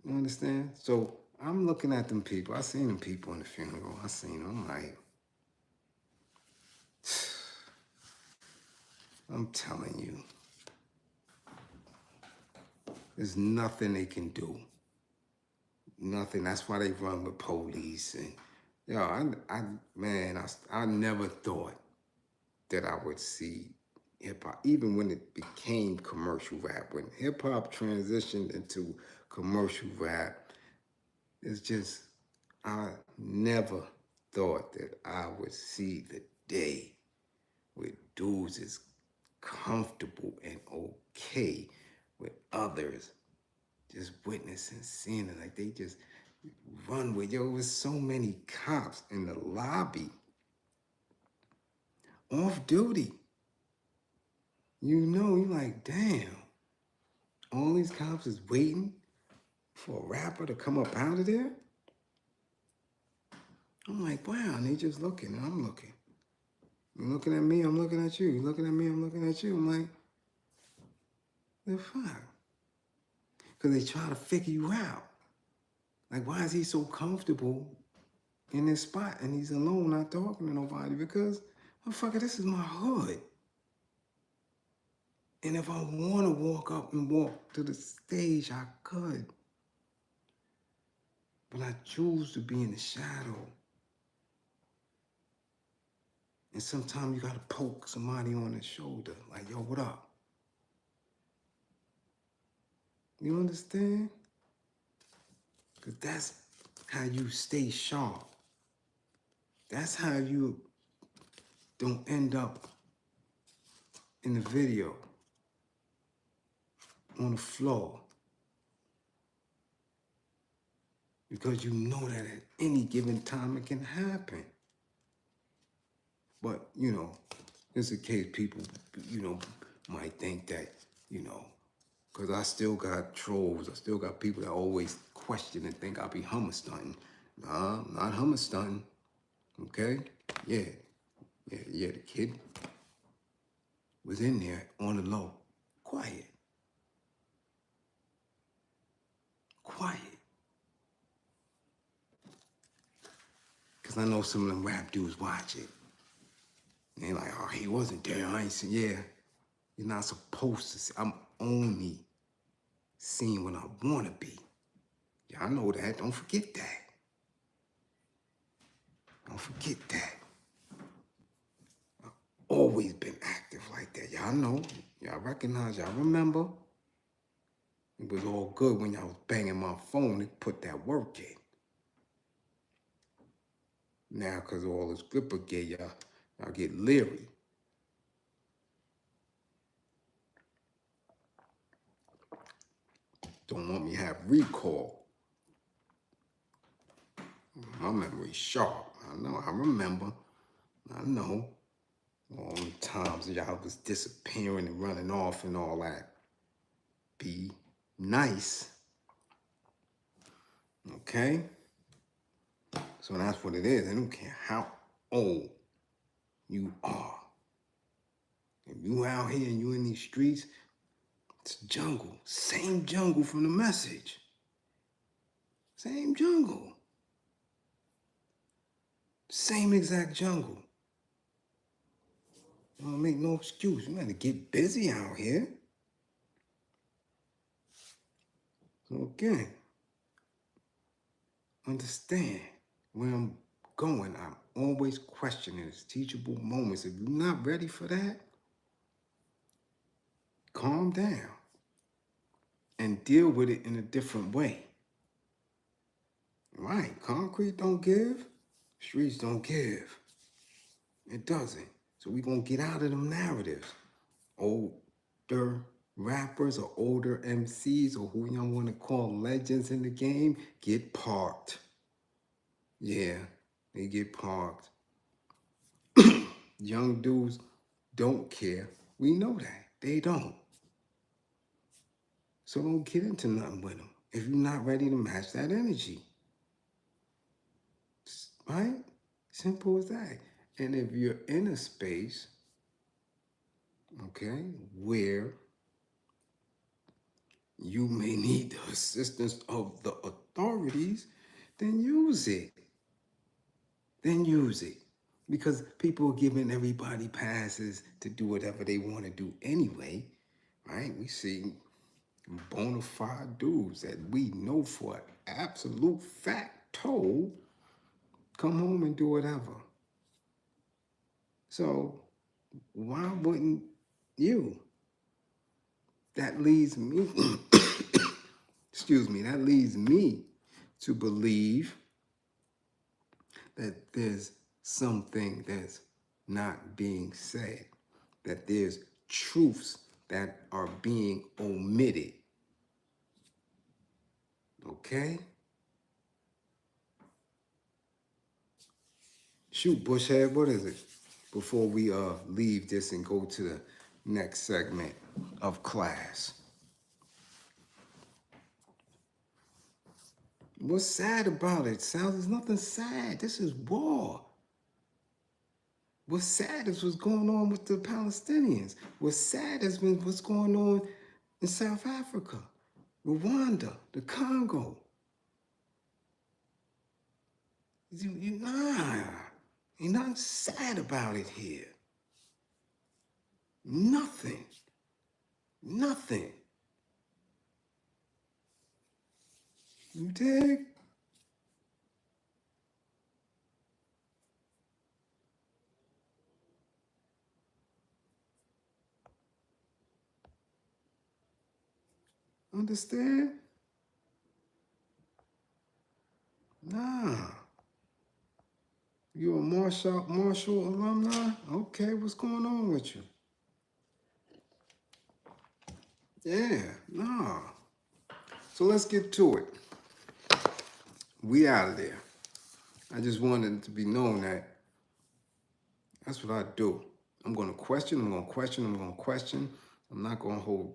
You understand? So I'm looking at them people. I seen them people in the funeral. I seen them. I'm like, I'm telling you, there's nothing they can do. Nothing. That's why they run with police. And I never thought that I would see hip hop, even when it became commercial rap. When hip hop transitioned into commercial rap, it's just, I never thought that I would see the day where dudes is comfortable and okay with others just witnessing, seeing it. Like they just run with, there was so many cops in the lobby off duty. You're like, damn, all these cops is waiting for a rapper to come up out of there? I'm like, wow, and they just looking, and I'm looking. You're looking at me, I'm looking at you. You're looking at me, I'm looking at you. I'm like, the fuck? Because they try to figure you out. Like, why is he so comfortable in this spot and he's alone, not talking to nobody? Because, motherfucker, this is my hood. And if I want to walk up and walk to the stage, I could. But I choose to be in the shadow. And sometimes you got to poke somebody on the shoulder. Like, yo, what up? You understand? Because that's how you stay sharp. That's how you don't end up in the video on the floor. Because you know that at any given time it can happen. But, it's a case people, might think that, because I still got trolls. I still got people that always question and think I'll be hummer stunting. Nah, I'm not hummer stunting. Okay? Yeah, the kid was in there on the low. Quiet. Because I know some of them rap dudes watch it. And they're like, oh, he wasn't there. I ain't seen. Yeah, you're not supposed to see. I'm only seeing what I want to be. Y'all know that. Don't forget that. Don't forget that. I've always been active like that. Y'all know. Y'all recognize. Y'all remember. It was all good when y'all was banging my phone and put that work in. Now, because of all this gripper gear, y'all get leery. Don't want me to have recall. My memory's sharp. I know, I remember. I know. All the times y'all was disappearing and running off and all that. Be nice. Okay? So that's what it is. I don't care how old you are. If you out here and you in these streets, it's jungle. Same jungle from the message. Same jungle. Same exact jungle. Don't make no excuse. You gotta get busy out here. So again, understand where I'm going. I'm always questioning these teachable moments. If you're not ready for that, calm down and deal with it in a different way. Right? Concrete don't give, streets don't give. It doesn't. So we're gonna get out of them narratives. Older rappers or older MCs or who y'all want to call legends in the game get parked. Yeah, they get parked. Young dudes don't care. We know that. They don't. So don't get into nothing with them if you're not ready to match that energy. Right? Simple as that. And if you're in a space, okay, where you may need the assistance of the authorities, then use it. Then use it. Because people are giving everybody passes to do whatever they want to do anyway, right? We see bona fide dudes that we know for absolute fact told come home and do whatever. So why wouldn't you? That leads me, excuse me, that leads me to believe that there's something that's not being said, that there's truths that are being omitted. Okay? Shoot, Bushhead, what is it? Before we leave this and go to the next segment of class. What's sad about it? Sounds there's nothing sad. This is war. What's sad is what's going on with the Palestinians. What's sad is what's going on in South Africa, Rwanda, the Congo. Ain't nothing sad about it here. Nothing. Nothing. You dig? Understand? Nah. You a Marshall alumni? Okay, what's going on with you? Yeah, nah. So let's get to it. We out of there. I just wanted it to be known that that's what I do. I'm going to question, I'm going to question, I'm going to question. I'm not going to hold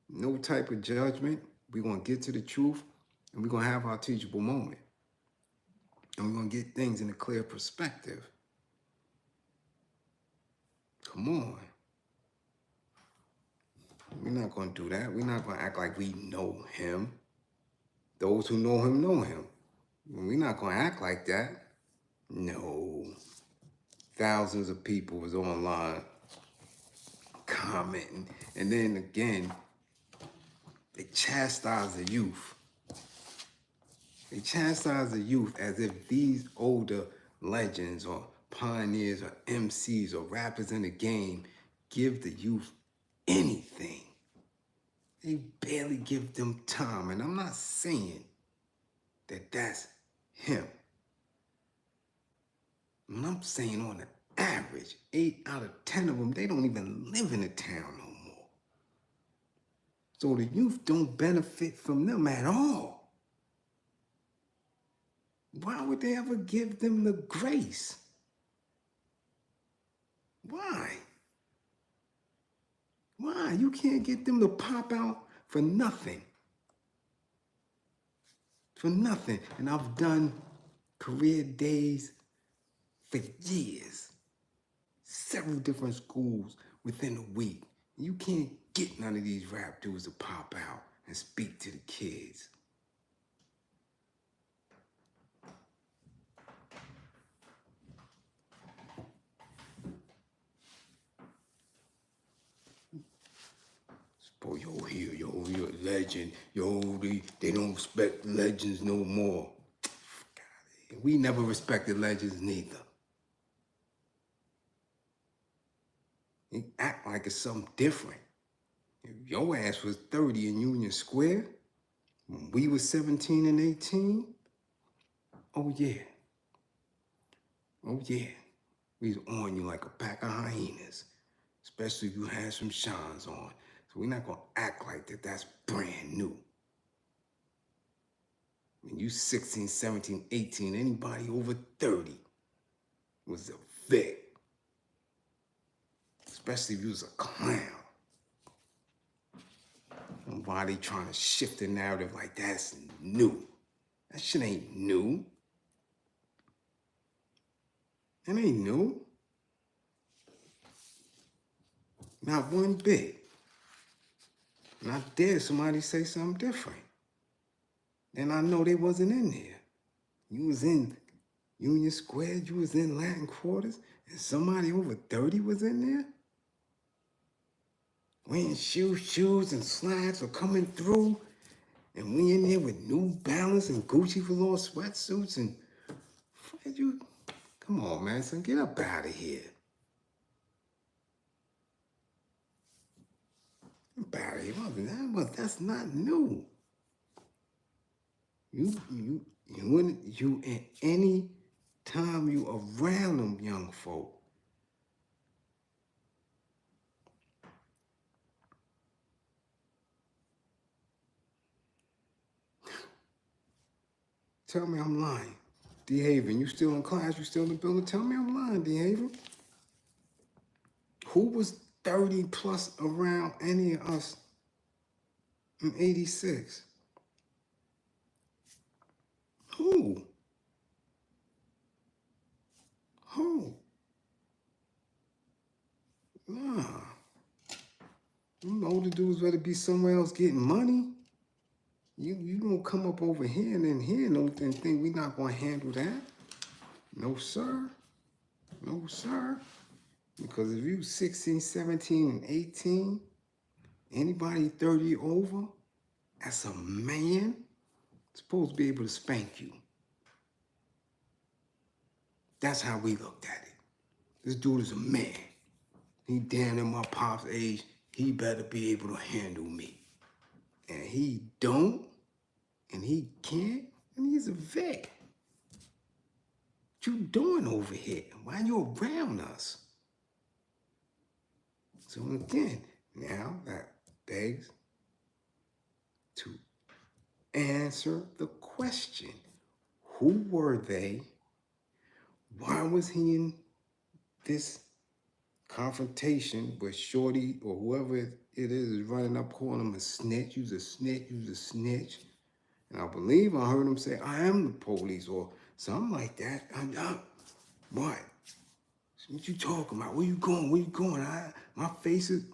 no type of judgment. We're going to get to the truth, and we're going to have our teachable moment. And we're going to get things in a clear perspective. Come on. We're not going to do that. We're not going to act like we know him. Those who know him know him. We're not going to act like that. No. Thousands of people was online commenting. And then again, they chastise the youth. They chastise the youth as if these older legends or pioneers or MCs or rappers in the game give the youth anything. They barely give them time. And I'm not saying that that's him. And I'm saying on the average, 8 out of 10 of them, they don't even live in the town no more. So the youth don't benefit from them at all. Why would they ever give them the grace? Why? Why? You can't get them to pop out for nothing. for nothing. And I've done career days for years. Several different schools within a week. You can't get none of these rap dudes to pop out and speak to the kids. Boy, you're a legend. They don't respect legends no more. We never respected legends neither. You act like it's something different. If your ass was 30 in Union Square, when we was 17 and 18, oh yeah. Oh yeah. We was on you like a pack of hyenas, especially if you had some shines on. So we're not gonna act like that's brand new. When you 16, 17, 18, anybody over 30 was a vet. Especially if you was a clown. And why they trying to shift the narrative like that's new? That shit ain't new. It ain't new. Not one bit. And I dare somebody say something different. Then I know they wasn't in there. You was in Union Square, you was in Latin Quarters, and somebody over 30 was in there? Wearing shoes and slides were coming through, and we in there with New Balance and Gucci velour sweatsuits and you. Come on, man, son, get up out of here. Get out of here. That's not new. You in any time you around them young folk. Tell me I'm lying. D. Haven, you still in class? You still in the building? Tell me I'm lying, D. Haven. Who was 30 plus around any of us in 86? Who? Who? Nah. Them older dudes better be somewhere else getting money. You gonna come up over here and then here and think we not gonna handle that? No, sir. No, sir. Because if you 16, 17, and 18, anybody 30 over, as a man, supposed to be able to spank you. That's how we looked at it. This dude is a man. He damn near my pop's age. He better be able to handle me. And he don't, and he can't, and he's a vet. What you doing over here? Why you around us? So again, now that begs to answer the question. Who were they? Why was he in this confrontation with Shorty or whoever it is running up calling him a snitch? You's a snitch, you's a snitch. And I believe I heard him say, I am the police or something like that. What? What you talking about? Where you going? Where you going? My face is...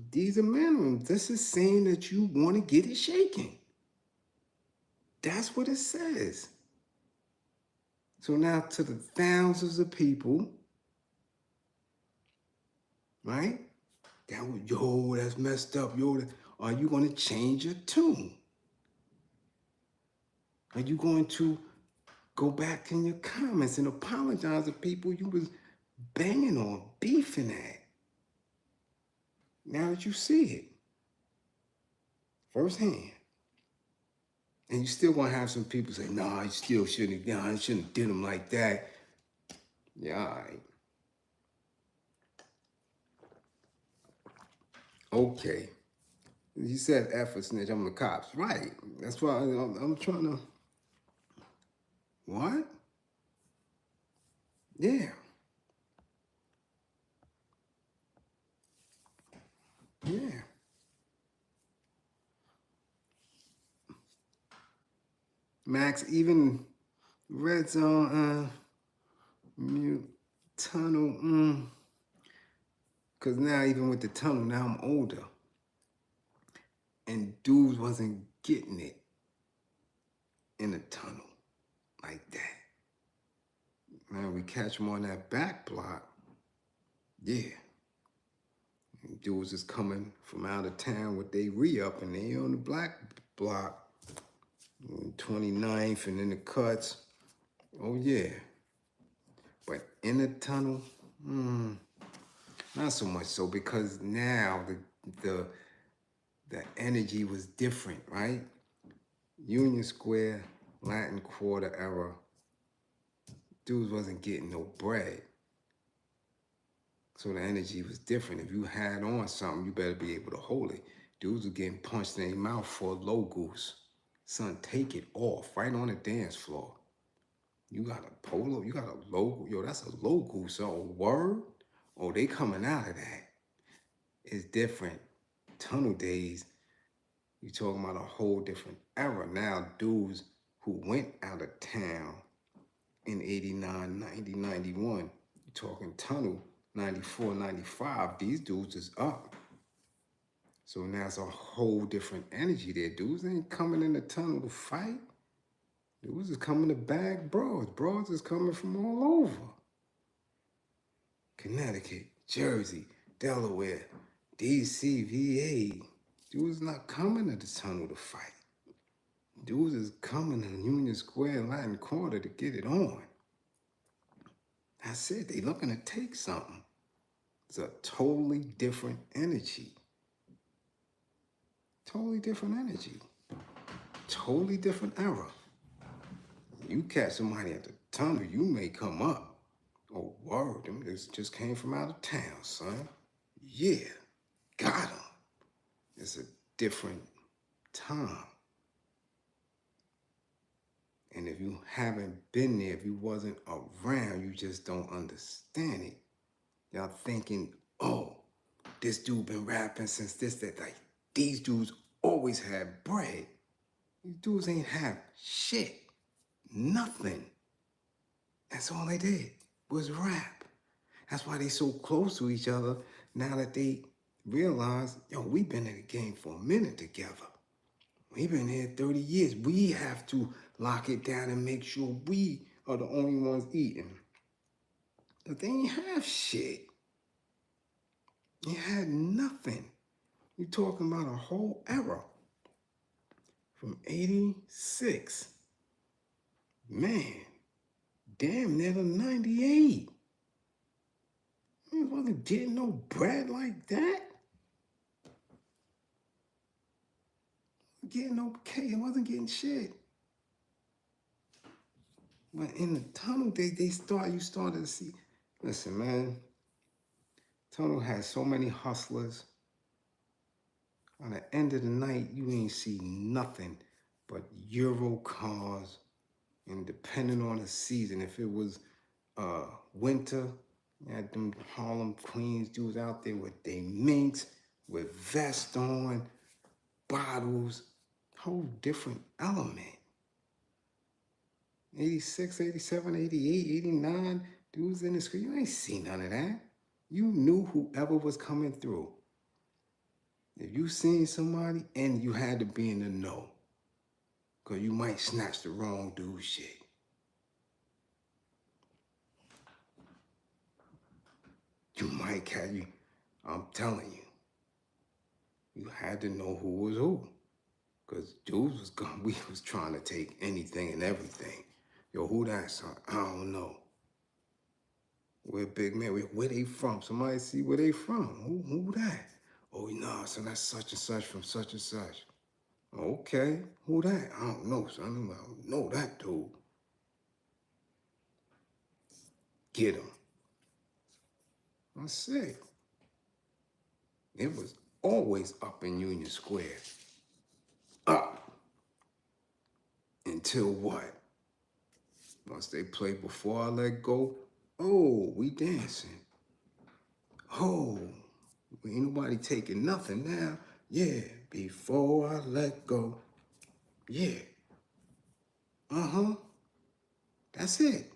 These are minimums. This is saying that you want to get it shaken. That's what it says. So now to the thousands of people, right? That was, yo, that's messed up. Yo, are you going to change your tune? Are you going to go back in your comments and apologize to people you was banging on, beefing at? Now that you see it firsthand. And you still gonna have some people say, nah, you still shouldn't have, I shouldn't have did him like that. Yeah, all right. Okay. You said F for snitch, I'm the cops. Right. That's why I'm trying to... What? Yeah. Yeah. Max, even red zone, mute, tunnel, Because now, even with the tunnel, now I'm older. And dudes wasn't getting it in a tunnel like that. Now we catch them on that back block. Yeah. And dudes is coming from out of town with they re-up and they on the black block. 29th and in the cuts. Oh yeah. But in the tunnel, not so much so, because now the energy was different, right? Union Square, Latin Quarter era, dudes wasn't getting no bread. So the energy was different. If you had on something, you better be able to hold it. Dudes were getting punched in their mouth for a low goose. Son, take it off right on the dance floor. You got a polo, you got a logo. Yo, that's a low goose. So word? Oh, they coming out of that. It's different. Tunnel days, you talking about a whole different era. Now, dudes who went out of town in 89, 90, 91, you talking tunnel, 94, 95, these dudes is up. So now it's a whole different energy there. Dudes ain't coming in the tunnel to fight. Dudes is coming to bag broads. Broads is coming from all over. Connecticut, Jersey, Delaware, DC, VA. Dudes not coming to the tunnel to fight. Dudes is coming to Union Square, Latin Quarter to get it on. I said they looking to take something. It's a totally different energy. Totally different energy. Totally different era. You catch somebody at the tunnel, you may come up. Oh, word, them just came from out of town, son. Yeah, got them. It's a different time. And if you haven't been there, if you wasn't around, you just don't understand it. Y'all thinking, oh, this dude been rapping since this, that, like, these dudes always had bread. These dudes ain't have shit. Nothing. That's all they did was rap. That's why they so close to each other now that they realize, yo, we've been in the game for a minute together. We've been here 30 years. We have to lock it down and make sure we are the only ones eating. But they ain't have shit. They had nothing. You're talking about a whole era. From 86. Man, damn near to 98. You wasn't getting no bread like that. Getting no cake, it wasn't getting shit. But in the tunnel, you started to see. Listen, man, tunnel has so many hustlers. On the end of the night, you ain't see nothing but Euro cars. And depending on the season, if it was winter, you had them Harlem Queens dudes out there with their minks, with vests on, bottles, whole different element. 86, 87, 88, 89, dudes in the street, you ain't seen none of that. You knew whoever was coming through. If you seen somebody, and you had to be in the know, because you might snatch the wrong dude's shit. You might catch you. I'm telling you. You had to know who was who. Because dudes was gone. We was trying to take anything and everything. Yo, who that, son? I don't know. We're big man. Where they from? Somebody see where they from. Who that? Oh, no, son, that's such and such from such and such. Okay, who that? I don't know, son. I don't know that dude. Get him. I said, it was always up in Union Square. Up. Until what? Once they play Before I Let Go, oh, we dancing. Oh, ain't nobody taking nothing now. Yeah, Before I Let Go. Yeah. That's it.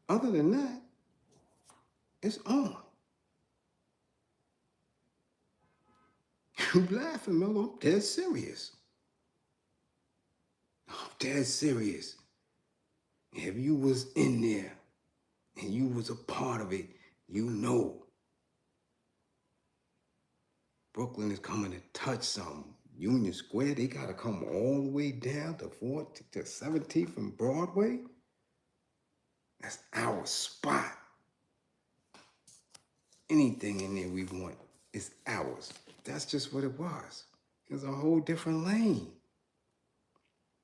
Other than that, it's on. You laughing, Mello? I'm dead serious. I'm dead serious. If you was in there and you was a part of it, you know Brooklyn is coming to touch something. Union Square, they gotta come all the way down to 14th to 17th and Broadway. That's our spot. Anything in there we want is ours. That's just what it was. It's a whole different lane.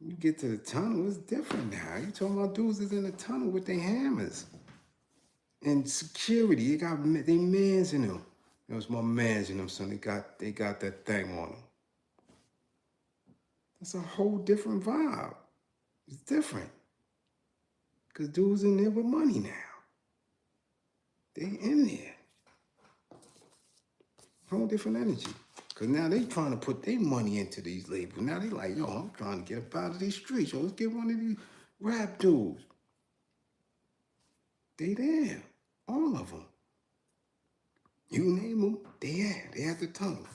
You get to the tunnel, it's different now. You talking about dudes that's in the tunnel with their hammers. And security, they mans in them. It was my mans in them, son. They got that thing on them. That's a whole different vibe. It's different. Because dudes in there with money now. They in there. Whole different energy. Because now they trying to put their money into these labels. Now they like, yo, I'm trying to get up out of these streets. Yo, let's get one of these rap dudes. They there. All of them. You name them, they at. They at the tunnel.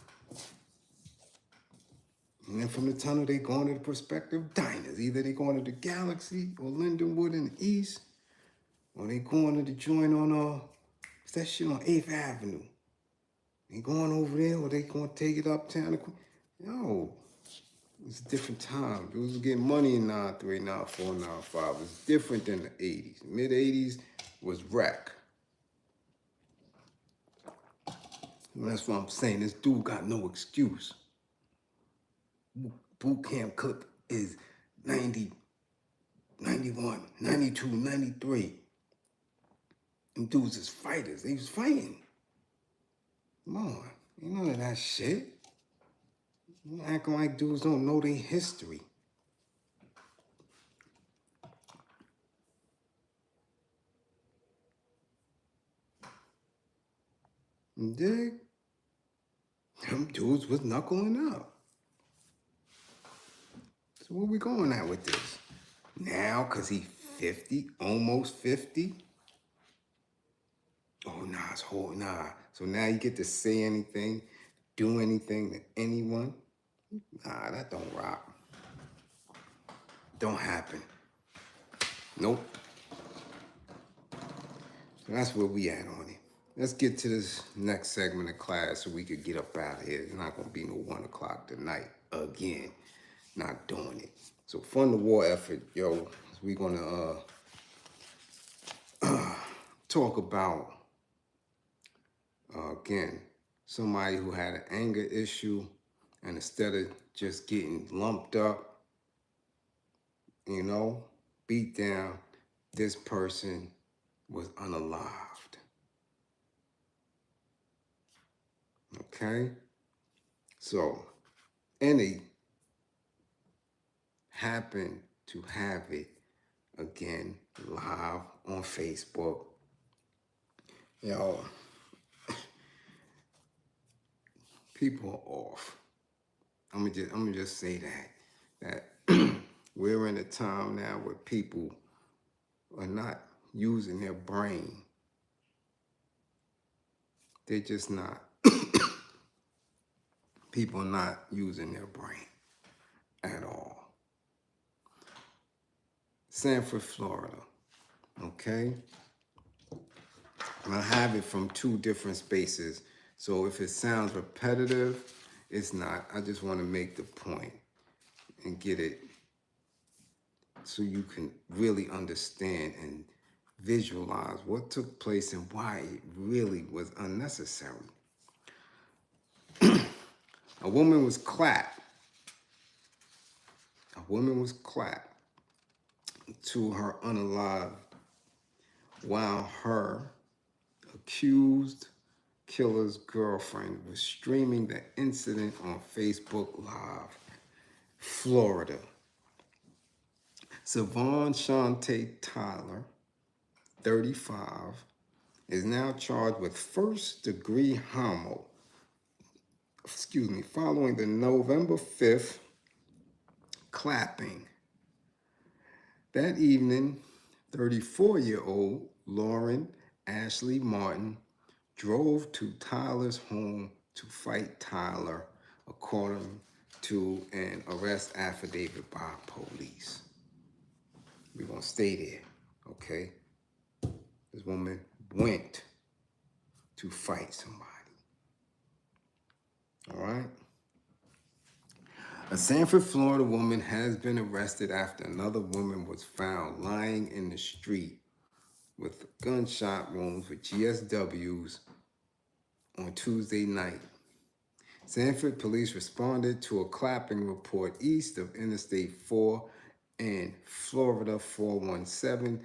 And then from the tunnel, they going to the prospective diners. Either they going to the Galaxy or Lindenwood in the east, or they going to the joint on, what's that shit on 8th Avenue? They going over there, or they going to take it uptown. Yo, it's a different time. Dudes was getting money in 93, 94, 95. It's different than the 80s. Mid-80s was wreck. And that's what I'm saying. This dude got no excuse. Boot camp clip is 90, 91, 92, 93. Them dudes is fighters. They was fighting. Come on. Ain't none of that shit. You acting like dudes don't know their history. You dig? Them dudes was knuckling up. So where we going at with this? Now, because he 50, almost 50? Oh, nah, it's whole, nah. So now you get to say anything, do anything to anyone? Nah, that don't rock. Don't happen. Nope. So that's where we at on it. Let's get to this next segment of class so we could get up out of here. It's not going to be no 1 o'clock tonight again. Not doing it. So fund the war effort, yo. We're going to talk about, again, somebody who had an anger issue, and instead of just getting lumped up, you know, beat down, this person was unalived. Okay? So, any happened to have it again live on Facebook. Yo, people are off. I'm gonna just say that we're in a time now where people are not using their brain. They're just not. People are not using their brain at all. Sanford, Florida, okay? And I have it from 2 different spaces, so if it sounds repetitive, it's not. I just want to make the point and get it so you can really understand and visualize what took place and why it really was unnecessary. A woman was clapped. A woman was clapped to her unalived while her accused killer's girlfriend was streaming the incident on Facebook Live, Florida. Savon Shantae Tyler, 35, is now charged with first-degree homicide. Following the November 5th clapping. That evening, 34-year-old Lauren Ashley Martin drove to Tyler's home to fight Tyler, according to an arrest affidavit by police. We're going to stay there, okay? This woman went to fight somebody, all right? A Sanford, Florida woman has been arrested after another woman was found lying in the street with gunshot wounds with GSWs on Tuesday night. Sanford police responded to a clapping report east of Interstate 4 and Florida 417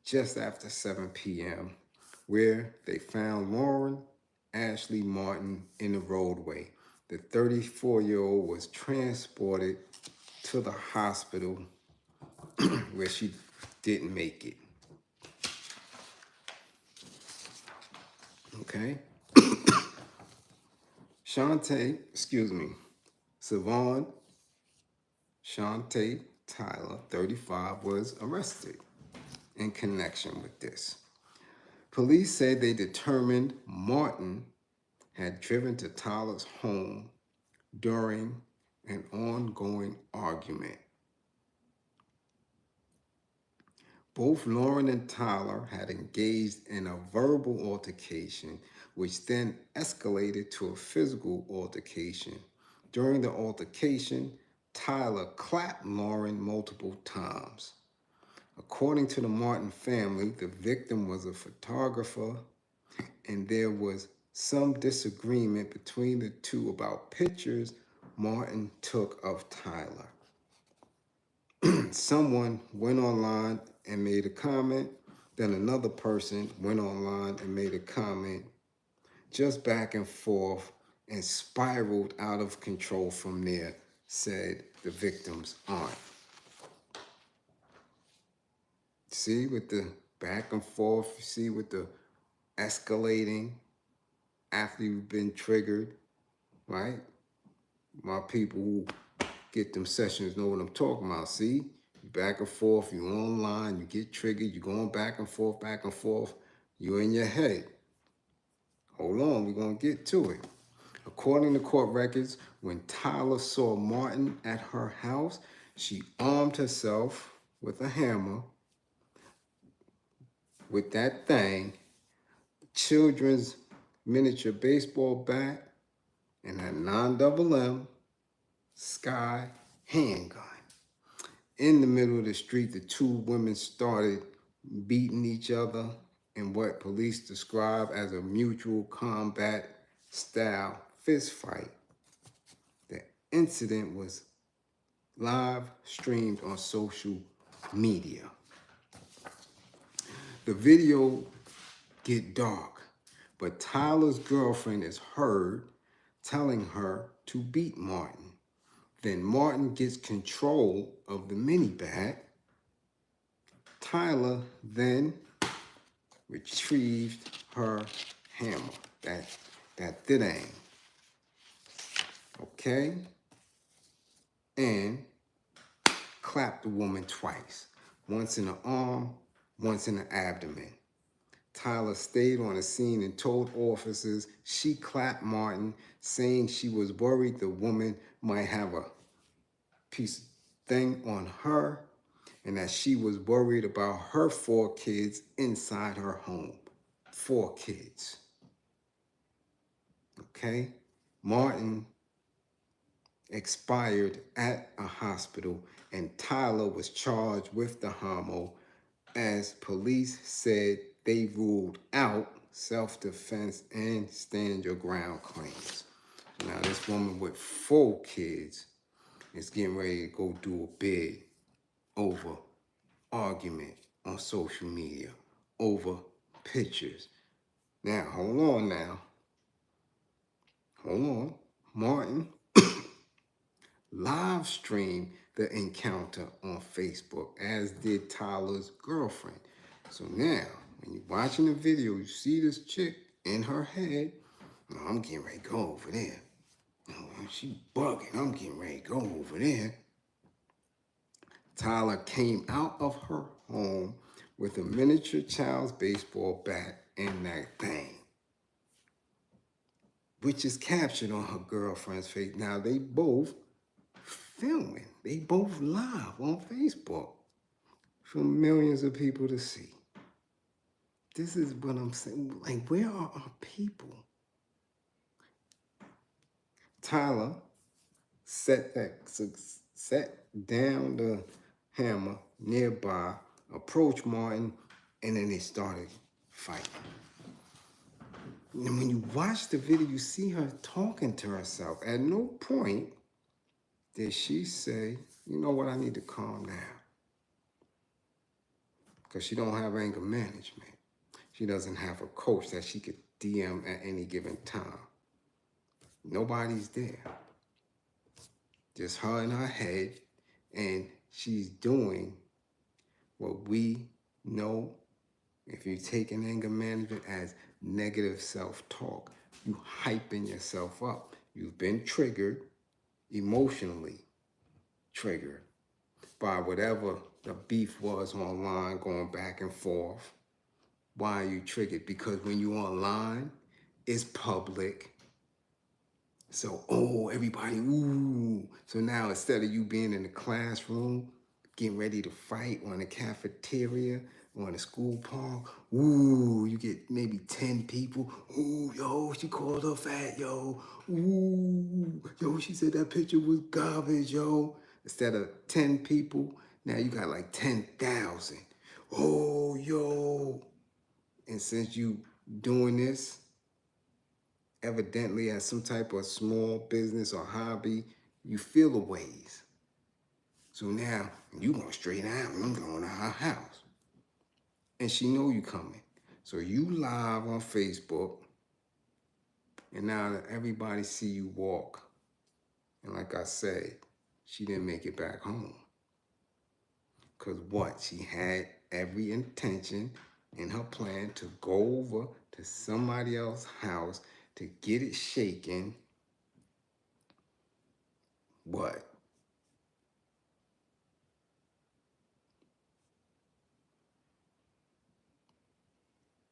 just after 7 p.m., where they found Lauren Ashley Martin in the roadway. The 34-year-old was transported to the hospital where she didn't make it. Okay? Savon Shantae Tyler, 35, was arrested in connection with this. Police said they determined Martin had driven to Tyler's home during an ongoing argument. Both Lauren and Tyler had engaged in a verbal altercation, which then escalated to a physical altercation. During the altercation, Tyler clapped Lauren multiple times. According to the Martin family, the victim was a photographer, and there was some disagreement between the two about pictures Martin took of Tyler. Someone went online and made a comment, then another person went online and made a comment, just back and forth, and spiraled out of control from there, said the victim's aunt. See, with the back and forth, you see with the escalating after you've been triggered, right? My people who get them sessions know what I'm talking about. See, back and forth, you online, you get triggered, you're going back and forth, you're in your head. Hold on, we're going to get to it. According to court records, when Tyler saw Martin at her house, she armed herself with a hammer, with that thing, children's miniature baseball bat, and a 9mm Sky handgun. In the middle of the street, the two women started beating each other in what police describe as a mutual combat style fist fight. The incident was live streamed on social media. The video get dark, but Tyler's girlfriend is heard telling her to beat Martin. Then Martin gets control of the mini bat. Tyler then retrieved her hammer, that thing, okay? And clapped the woman twice, once in the arm, once in the abdomen. Tyler stayed on the scene and told officers she clapped Martin, saying she was worried the woman might have a piece of thing on her and that she was worried about her 4 kids inside her home. 4 kids. Okay? Martin expired at a hospital and Tyler was charged with the homo, as police said they ruled out self-defense and stand your ground claims. Now this woman with 4 kids is getting ready to go do a bid over argument on social media, over pictures. Now, hold on. Martin live streamed the encounter on Facebook, as did Tyler's girlfriend. So now, when you're watching the video, you see this chick in her head. No, I'm getting ready to go over there. No, she bugging. I'm getting ready to go over there. Tyler came out of her home with a miniature child's baseball bat and that thing, which is captured on her girlfriend's face. Now they both filming. They both live on Facebook for millions of people to see. This is what I'm saying. Like, where are our people? Tyler set down the hammer nearby, approached Martin, and then they started fighting. And when you watch the video, you see her talking to herself. At no point did she say, you know what, I need to calm down. Because she don't have anger management. She doesn't have a coach that she could DM at any given time. Nobody's there. Just her in her head, and she's doing what we know, if you take an anger management, as negative self-talk. You hyping yourself up. You've been triggered, emotionally triggered, by whatever the beef was online, going back and forth. Why are you triggered? Because when you're online, it's public. So, oh, everybody, ooh. So now instead of you being in the classroom, getting ready to fight, or in the cafeteria, or in the school park, ooh, you get maybe 10 people. Ooh, yo, she called her fat, yo. Ooh, yo, she said that picture was garbage, yo. Instead of 10 people, now you got like 10,000. Oh, yo. And since you doing this, evidently as some type of small business or hobby, you feel the ways. So now you going straight out, I'm going to her house. And she know you coming. So you live on Facebook, and now that everybody see you walk, and like I said, she didn't make it back home. Because what? She had every intention in her plan to go over to somebody else's house to get it shaken. What?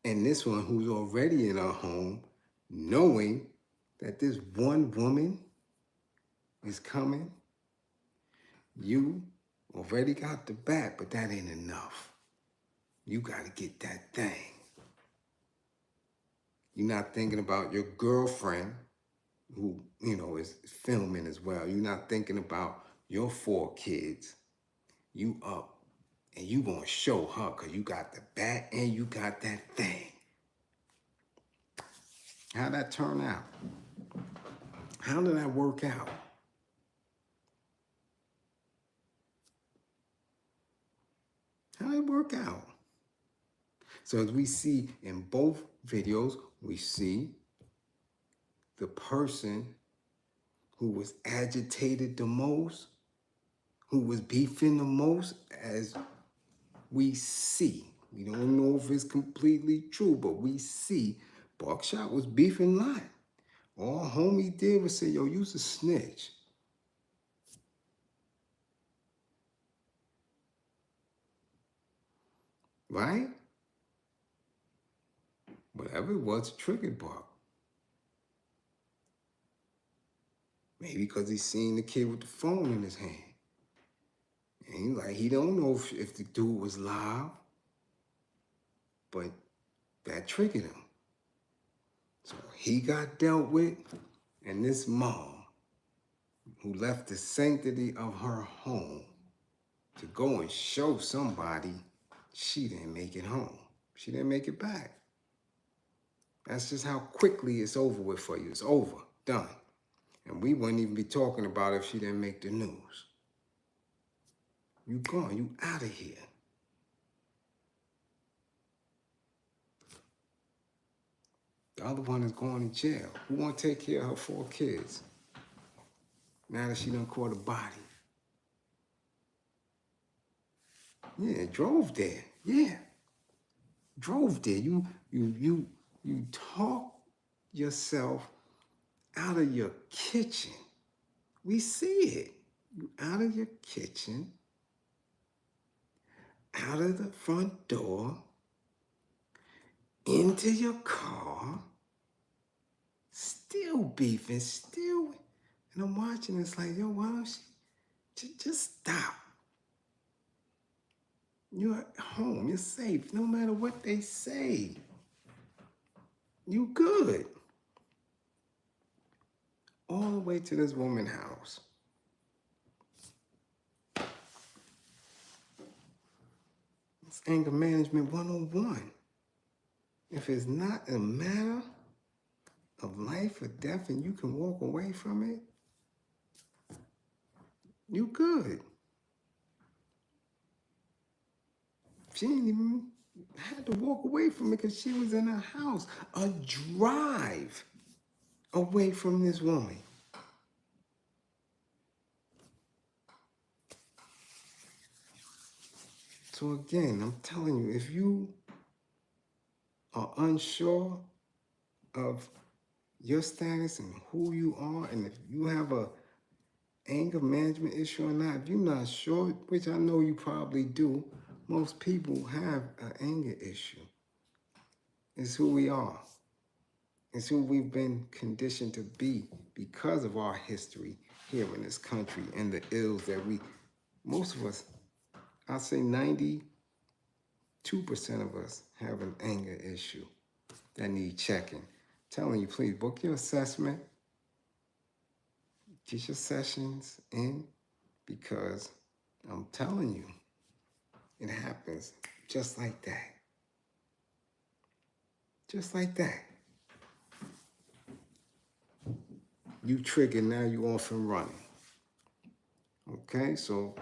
And this one who's already in her home, knowing that this one woman is coming, you already got the bat, but that ain't enough. You got to get that thing. You're not thinking about your girlfriend who, you know, is filming as well. You're not thinking about your 4 kids. You up and you gonna show her because you got the bat and you got that thing. How'd that turn out? How did that work out? How did it work out? So as we see in both videos, we see the person who was agitated the most, who was beefing the most, as we see. We don't know if it's completely true, but we see Buckshot was beefing a lot. All homie did was say, yo, you's a snitch. Right? Whatever it was, triggered Buck. Maybe because he seen the kid with the phone in his hand. And he don't know if the dude was live, but that triggered him. So he got dealt with, and this mom, who left the sanctity of her home to go and show somebody, she didn't make it home. She didn't make it back. That's just how quickly it's over with for you. It's over, done. And we wouldn't even be talking about it if she didn't make the news. You gone, you out of here. The other one is going to jail. Who want to take care of her 4 kids? Now that she done caught a body. Yeah, drove there. Yeah. Drove there. You talk yourself out of your kitchen. We see it. You out of your kitchen out of the front door, into your car, still beefing, still. And I'm watching, it's like, yo, why don't she just stop? You're at home, you're safe, no matter what they say. You good. All the way to this woman's house. It's anger management 101. If it's not a matter of life or death and you can walk away from it, you good. She didn't even had to walk away from it because she was in her house, a drive away from this woman. So again, I'm telling you, if you are unsure of your status and who you are, and if you have a anger management issue or not, if you're not sure, which I know you probably do, most people have an anger issue. It's who we are. It's who we've been conditioned to be because of our history here in this country and the ills that most of us, I'd say 92% of us have an anger issue that need checking. I'm telling you, please book your assessment, get your sessions in, because I'm telling you, it happens just like that. Just like that. You triggered, now you off and running. Okay, so,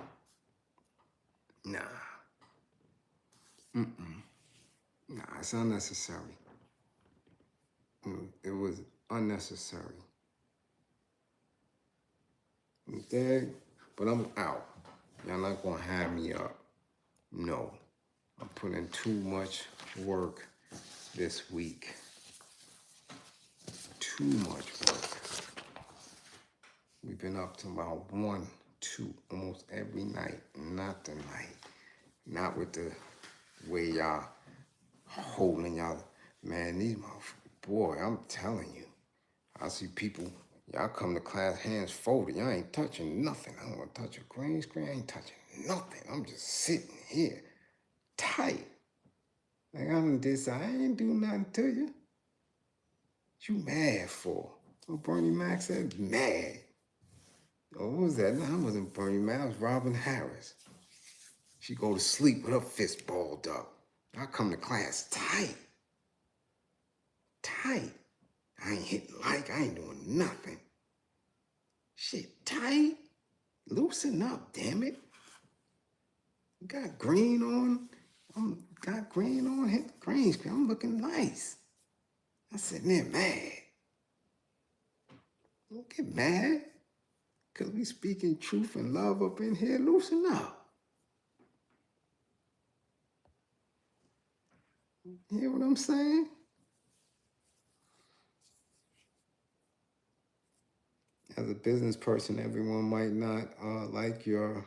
nah. Nah, it's unnecessary. It was unnecessary. Okay, but I'm out. Y'all not gonna have me up. No, I'm putting too much work this week. Too much work. We've been up to about 1, 2, almost every night. Not tonight. Not with the way y'all holding y'all. Man, these motherfuckers, boy, I'm telling you. I see people, y'all come to class hands folded. Y'all ain't touching nothing. I don't want to touch a green screen. I ain't touching nothing. I'm just sitting here tight. Like I done did something. I ain't do nothing to you. What you mad for? What Bernie Mac said? Mad. Oh, what was that? No, I wasn't Bernie Mac. I was Robin Harris. She go to sleep with her fist balled up. I come to class tight. Tight. I ain't hitting I ain't doing nothing. Shit, tight. Loosen up, damn it. Got green on. Got green on, hit the green screen. I'm looking nice. I'm sitting there mad. Don't get mad. Because we speaking truth and love up in here. Loosen up. You hear what I'm saying? As a business person, everyone might not like your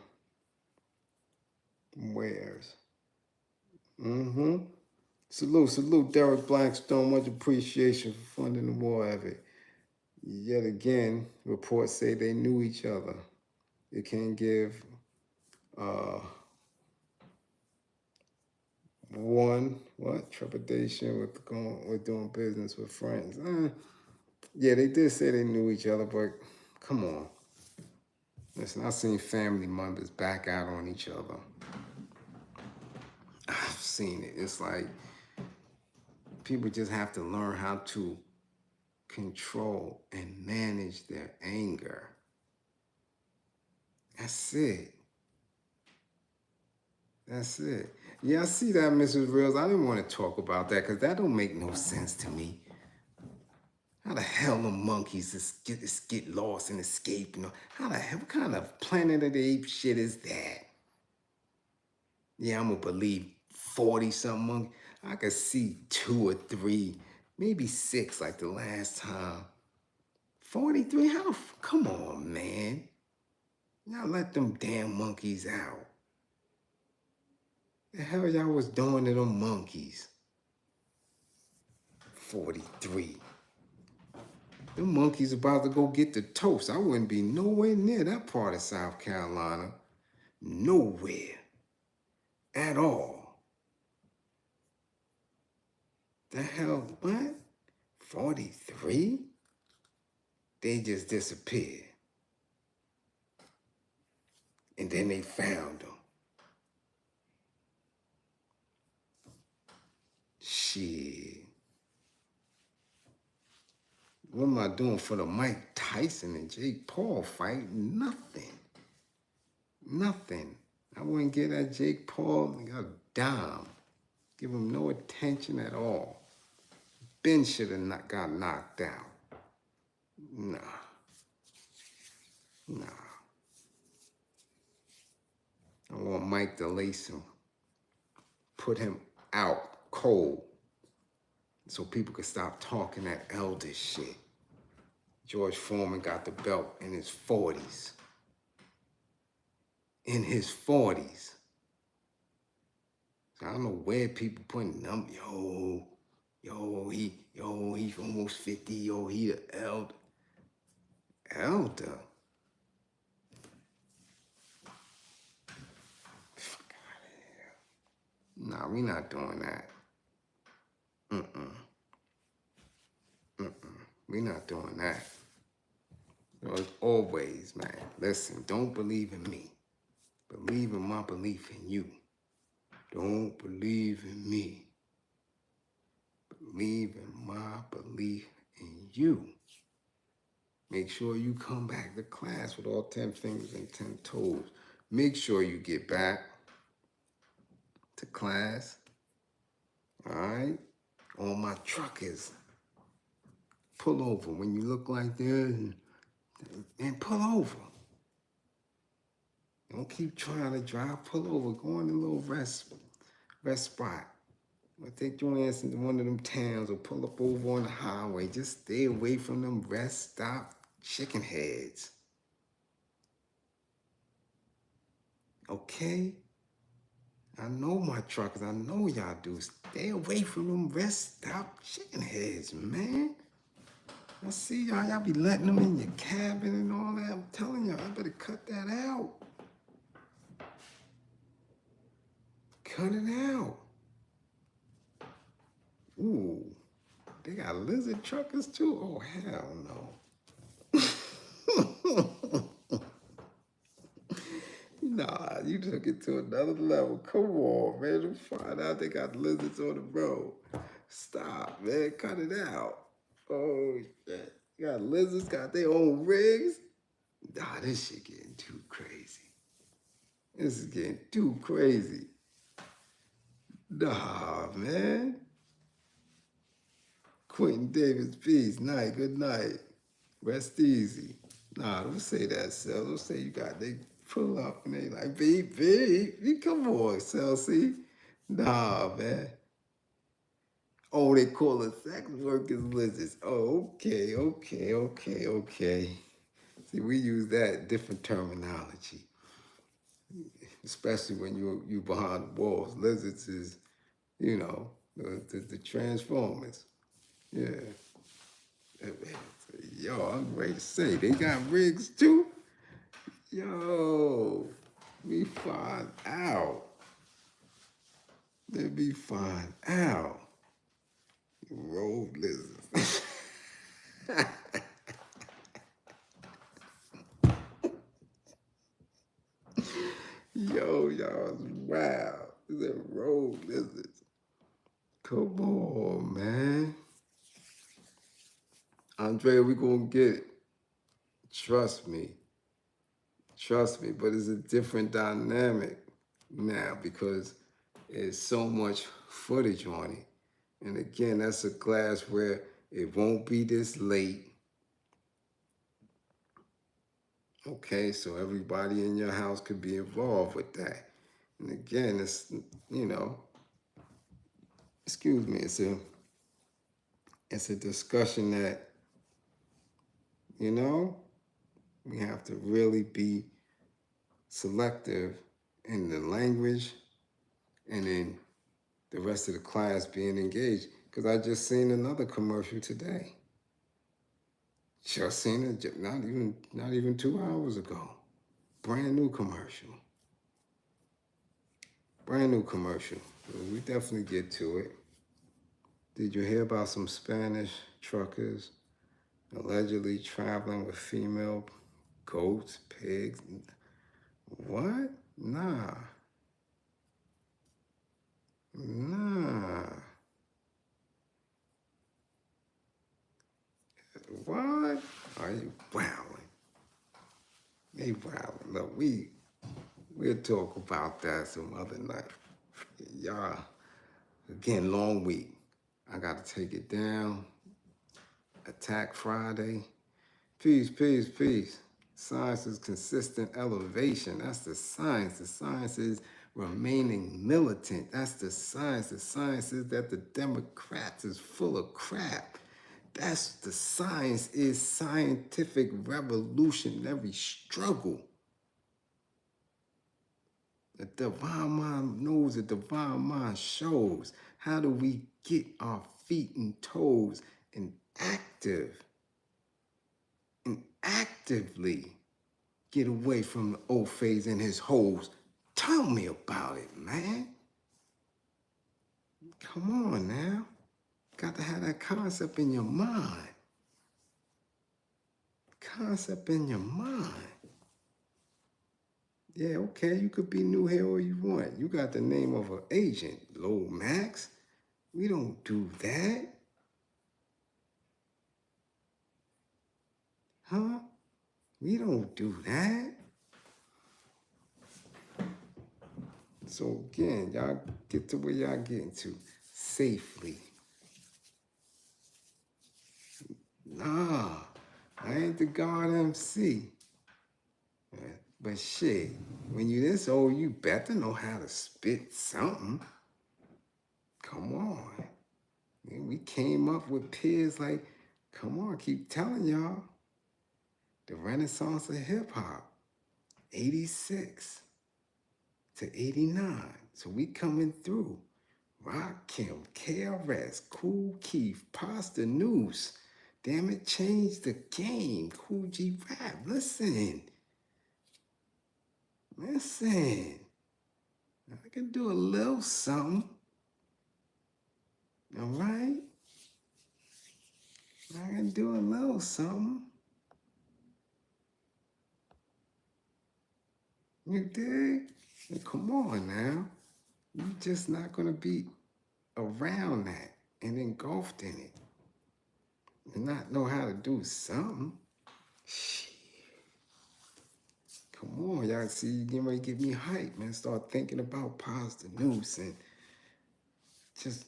wares. Salute, Derek Blackstone. Much appreciation for funding the war effort. Yet again, reports say they knew each other. It can give trepidation with doing business with friends. Yeah, they did say they knew each other, but come on. Listen, I've seen family members back out on each other. I've seen it. It's like people just have to learn how to control and manage their anger. That's it. That's it. Yeah, I see that, Mrs. Reels. I didn't want to talk about that because that don't make no sense to me. How the hell the monkeys get lost and escape? You know, how the hell, what kind of Planet of the Apes shit is that? Yeah, I'm gonna believe 40-something monkeys. I could see 2 or 3, maybe 6 like the last time. 43? Come on, man. Y'all let them damn monkeys out. The hell y'all was doing to them monkeys? 43. Them monkeys about to go get the toast. I wouldn't be nowhere near that part of South Carolina. Nowhere. At all. The hell, what? 43? They just disappeared. And then they found them. Shit. What am I doing for the Mike Tyson and Jake Paul fight? Nothing. Nothing. I wouldn't give that Jake Paul a dime. Give him no attention at all. Ben should have not got knocked out. Nah. Nah. I want Mike to lace him. Put him out cold. So people could stop talking that elder shit. George Foreman got the belt in his 40s. In his 40s. So I don't know where people putting them. He's almost 50. Yo, he the elder. Elder? Fuck out of here. Nah, we not doing that. We not doing that. So as always, man, listen, don't believe in me. Believe in my belief in you. Don't believe in me. Believe in my belief in you. Make sure you come back to class with all 10 fingers and 10 toes. Make sure you get back to class. All right? All my truckers. Pull over when you look like this and pull over. Don't keep trying to drive. Pull over. Go in a little rest spot. Or take your ass into one of them towns or pull up over on the highway. Just stay away from them rest stop chicken heads. Okay? I know my truckers. I know y'all do. Stay away from them rest stop chicken heads, man. I see y'all be letting them in your cabin and all that. I'm telling y'all, I better cut that out. Cut it out. Ooh, they got lizard truckers too? Oh, hell no. Nah, you took it to another level. Come on, man. To find out they got lizards on the road. Stop, man. Cut it out. Oh, shit. You got lizards, got their own rigs. Nah, this shit getting too crazy. This is getting too crazy. Nah, man. Quentin Davis, peace. Night, good night. Rest easy. Nah, don't say that, Cell. Don't say you got, they pull up and they like, beep, come on, Cell, see? Nah, man. Oh, they call it sex workers lizards. Oh, okay. See, we use that different terminology. Especially when you behind the walls. Lizards is, you know, the Transformers. Yeah. Yo, I'm ready to say, they got rigs too? Yo, we find out. Let me find out. Road lizards. Yo, y'all is wild. These are road lizards. Come on, man. Andrea, we gonna get it. Trust me. But it's a different dynamic now because there's so much footage on it. And again, that's a class where it won't be this late. Okay, so everybody in your house could be involved with that. And again, it's, you know, excuse me, it's a discussion that, you know, we have to really be selective in the language and then the rest of the class being engaged. Because I just seen another commercial today. Just seen it not even 2 hours ago. Brand new commercial. Brand new commercial. We definitely get to it. Did you hear about some Spanish truckers allegedly traveling with female goats, pigs? What? Nah. What? Are you wilding? They wilding. Look, we'll talk about that some other night. Y'all, again, long week. I got to take it down. Attack Friday. Peace, peace, peace. Science is consistent elevation. That's the science. The science is remaining militant. That's the science. The science is that the Democrats is full of crap. That's the science is scientific revolutionary struggle. The divine mind knows, the divine mind shows. How do we get our feet and toes and actively get away from the old phase and his holes? Tell me about it, man. Come on now. Got to have that concept in your mind. Concept in your mind. Yeah, okay, you could be new here all you want. You got the name of an agent, Low Max. We don't do that. Huh? We don't do that. So again, y'all get to where y'all getting to safely. Nah, I ain't the God MC. But shit, when you this old, you better know how to spit something. Come on. We came up with peers like, come on, keep telling y'all. The Renaissance of hip hop, 86 to 89. So we coming through. Rakim, KRS, Cool Keith, Pasta Noose. Damn it, changed the game. Cool G Rap. Listen. I can do a little something. All right? I can do a little something. You dig? Come on now. You're just not going to be around that and engulfed in it and not know how to do something. Shit. Come on, y'all see you getting ready to get me hype, man. Start thinking about positive news and just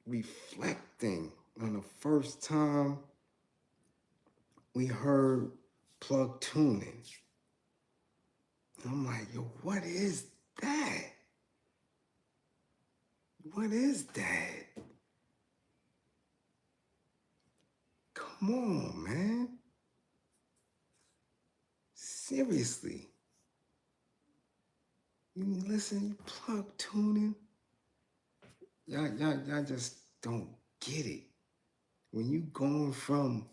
reflecting on the first time we heard plug tuning. I'm like, yo, what is that? What is that? Come on, man. Seriously. You listen, you plug tuning. Y'all just don't get it. When you going from,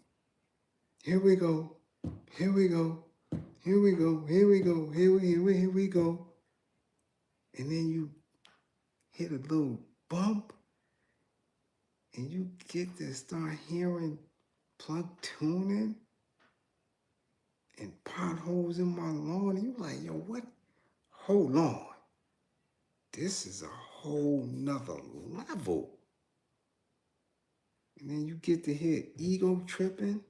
here we go, here we go, here we go, here we go, here we go. And then you hit a little bump and you get to start hearing plug tuning and potholes in my lawn. And you're like, yo, what? Hold on. This is a whole nother level. And then you get to hear ego tripping.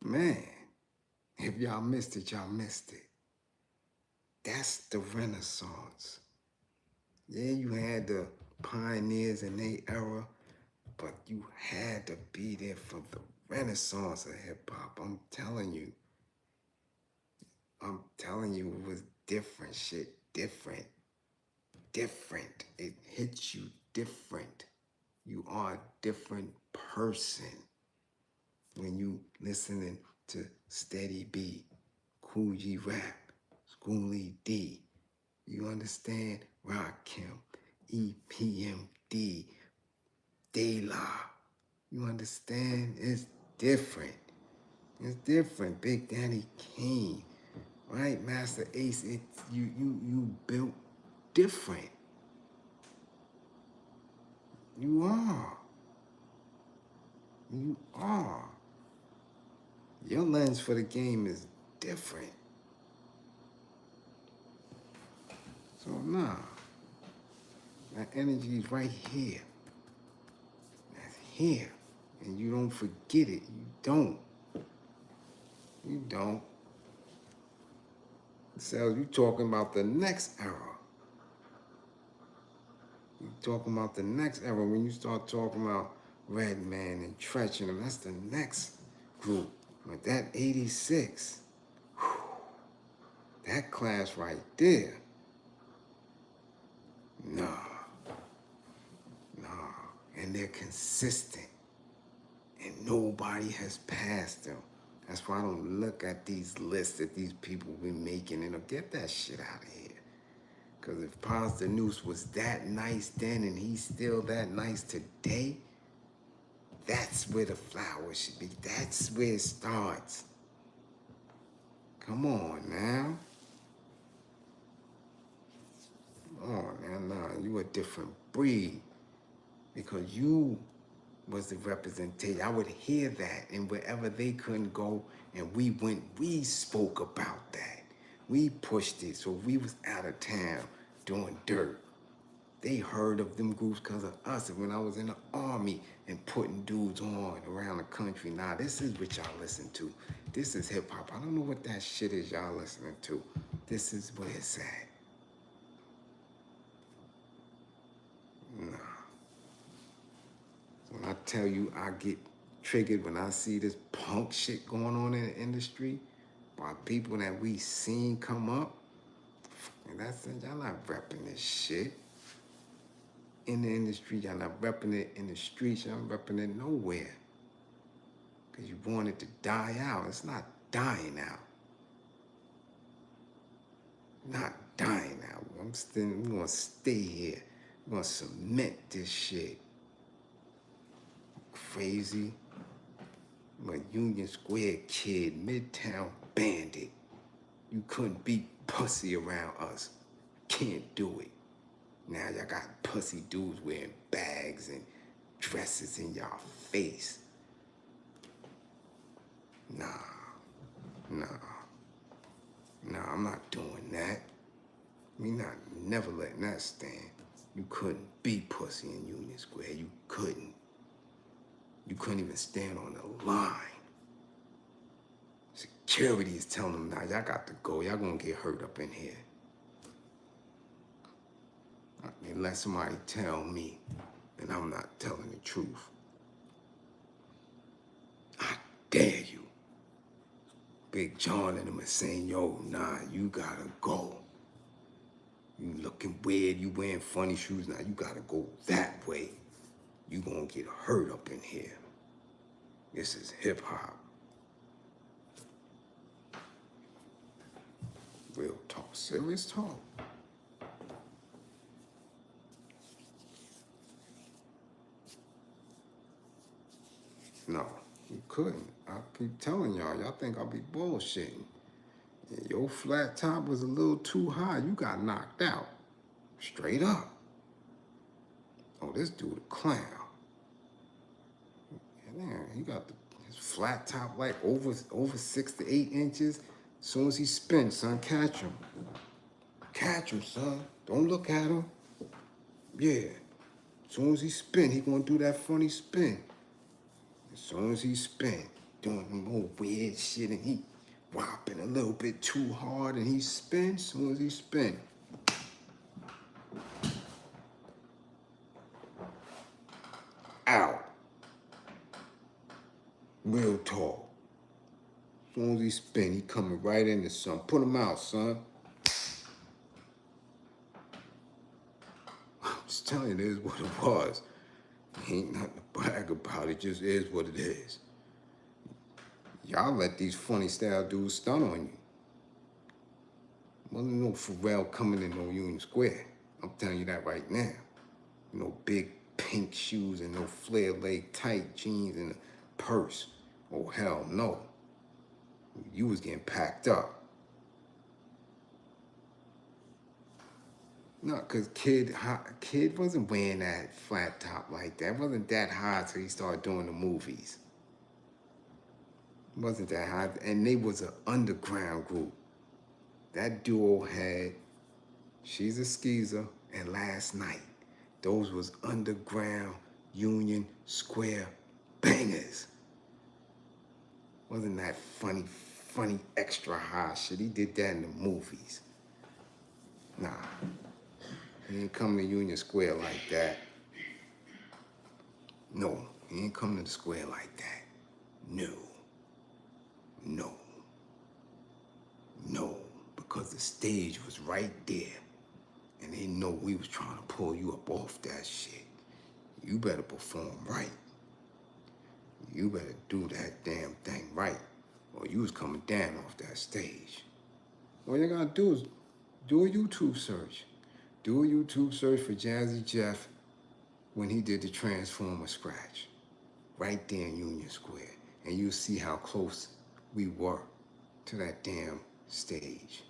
Man, if y'all missed it, y'all missed it. That's the Renaissance. Yeah, you had the pioneers in their era, but you had to be there for the Renaissance of hip hop. I'm telling you, it was different shit, different. It hits you different. You are a different person when you listening to Steady B, Cool G Rap. Schoolie D. You understand? Rakim, EPMD, De La. You understand? It's different. It's different. Big Daddy King, right? Master Ace. You built different. You are. You are. Your lens for the game is different. So nah, that energy is right here. That's here. And you don't forget it. You don't. You don't. So you talking about the next era. You talking about the next era. When you start talking about Redman and Tretch and them, that's the next group. But that 86, whew, that class right there, nah. And they're consistent. And nobody has passed them. That's why I don't look at these lists that these people be making and get that shit out of here. Because if Pastor Noose was that nice then and he's still that nice today, that's where the flower should be. That's where it starts. Come on now. Come on now. Nah, you a different breed. Because you was the representation. I would hear that, and wherever they couldn't go, and we went, we spoke about that. We pushed it, so we was out of town doing dirt. They heard of them groups because of us. And when I was in the army and putting dudes on around the country, nah, this is what y'all listen to. This is hip hop. I don't know what that shit is y'all listening to. This is where it's at. Nah. When I tell you I get triggered when I see this punk shit going on in the industry by people that we seen come up, and that's it, y'all not repping this shit. In the industry, y'all not repping it in the streets, y'all not repping it nowhere. Because you want it to die out. It's not dying out. Not dying out. We're gonna stay here. We're gonna cement this shit. Crazy. I'm a Union Square kid, Midtown bandit. You couldn't beat pussy around us. Can't do it. Now y'all got pussy dudes wearing bags and dresses in y'all face. Nah, I'm not doing that. Me not never letting that stand. You couldn't beat pussy in Union Square. You couldn't. You couldn't even stand on the line. Security is telling them, now y'all got to go. Y'all gonna get hurt up in here. Unless somebody tell me that I'm not telling the truth. I dare you. Big John and them are saying, yo, nah, you gotta go. You looking weird, you wearing funny shoes, now you gotta go that way. You gonna get hurt up in here. This is hip hop. Real talk, serious talk. No, you couldn't. I keep telling y'all think I'll be bullshitting. Your flat top was a little too high. You got knocked out. Straight up. Oh, this dude a clown. Man, he got his flat top like over 6 to 8 inches. As soon as he spins, son, catch him. Catch him, son. Don't look at him. Yeah. As soon as he spin, he gonna do that funny spin. As soon as he spin, doing more weird shit, and he whopping a little bit too hard, and he spins. As soon as he spin, out. Real talk. As soon as he spin, he coming right in the sun. Put him out, son. I'm just telling you, it is what it was. Ain't nothing to brag about. It just is what it is. Y'all let these funny style dudes stun on you. Wasn't no Pharrell coming in no Union Square. I'm telling you that right now. No big pink shoes and no flare leg tight jeans and a purse. Oh, hell no. You was getting packed up. No, because kid wasn't wearing that flat top like that. It wasn't that high till he started doing the movies. It wasn't that high. And they was an underground group. That duo had She's a Skeezer and Last Night. Those was underground Union Square bangers. Wasn't that funny extra high shit? He did that in the movies. Nah. He ain't come to Union Square like that. No, he ain't come to the square like that. No. No. No. Because the stage was right there. And they know we was trying to pull you up off that shit. You better perform right. You better do that damn thing right. Or you was coming down off that stage. All you gotta do is do a YouTube search. Do a YouTube search for Jazzy Jeff when he did the Transformer scratch. Right there in Union Square. And you'll see how close we were to that damn stage.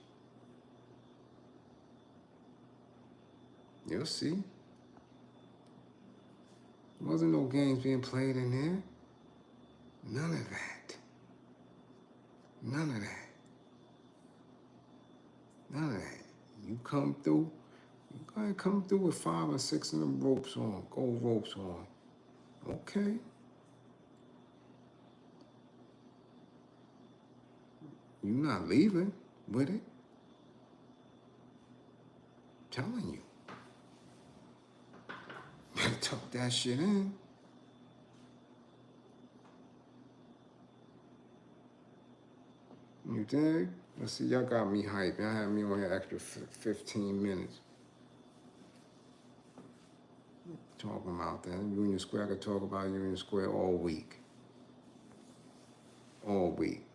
You'll see. There wasn't no games being played in there. None of that. None of that. None of that. You come through, you gotta come through with 5 or 6 of them ropes on, gold ropes on. Okay. You're not leaving with it. I'm telling you. Better tuck that shit in. You dig? Let's see, y'all got me hyped. Y'all had me on here extra 15 minutes. Talking about that. Union Square, I could talk about Union Square all week. All week.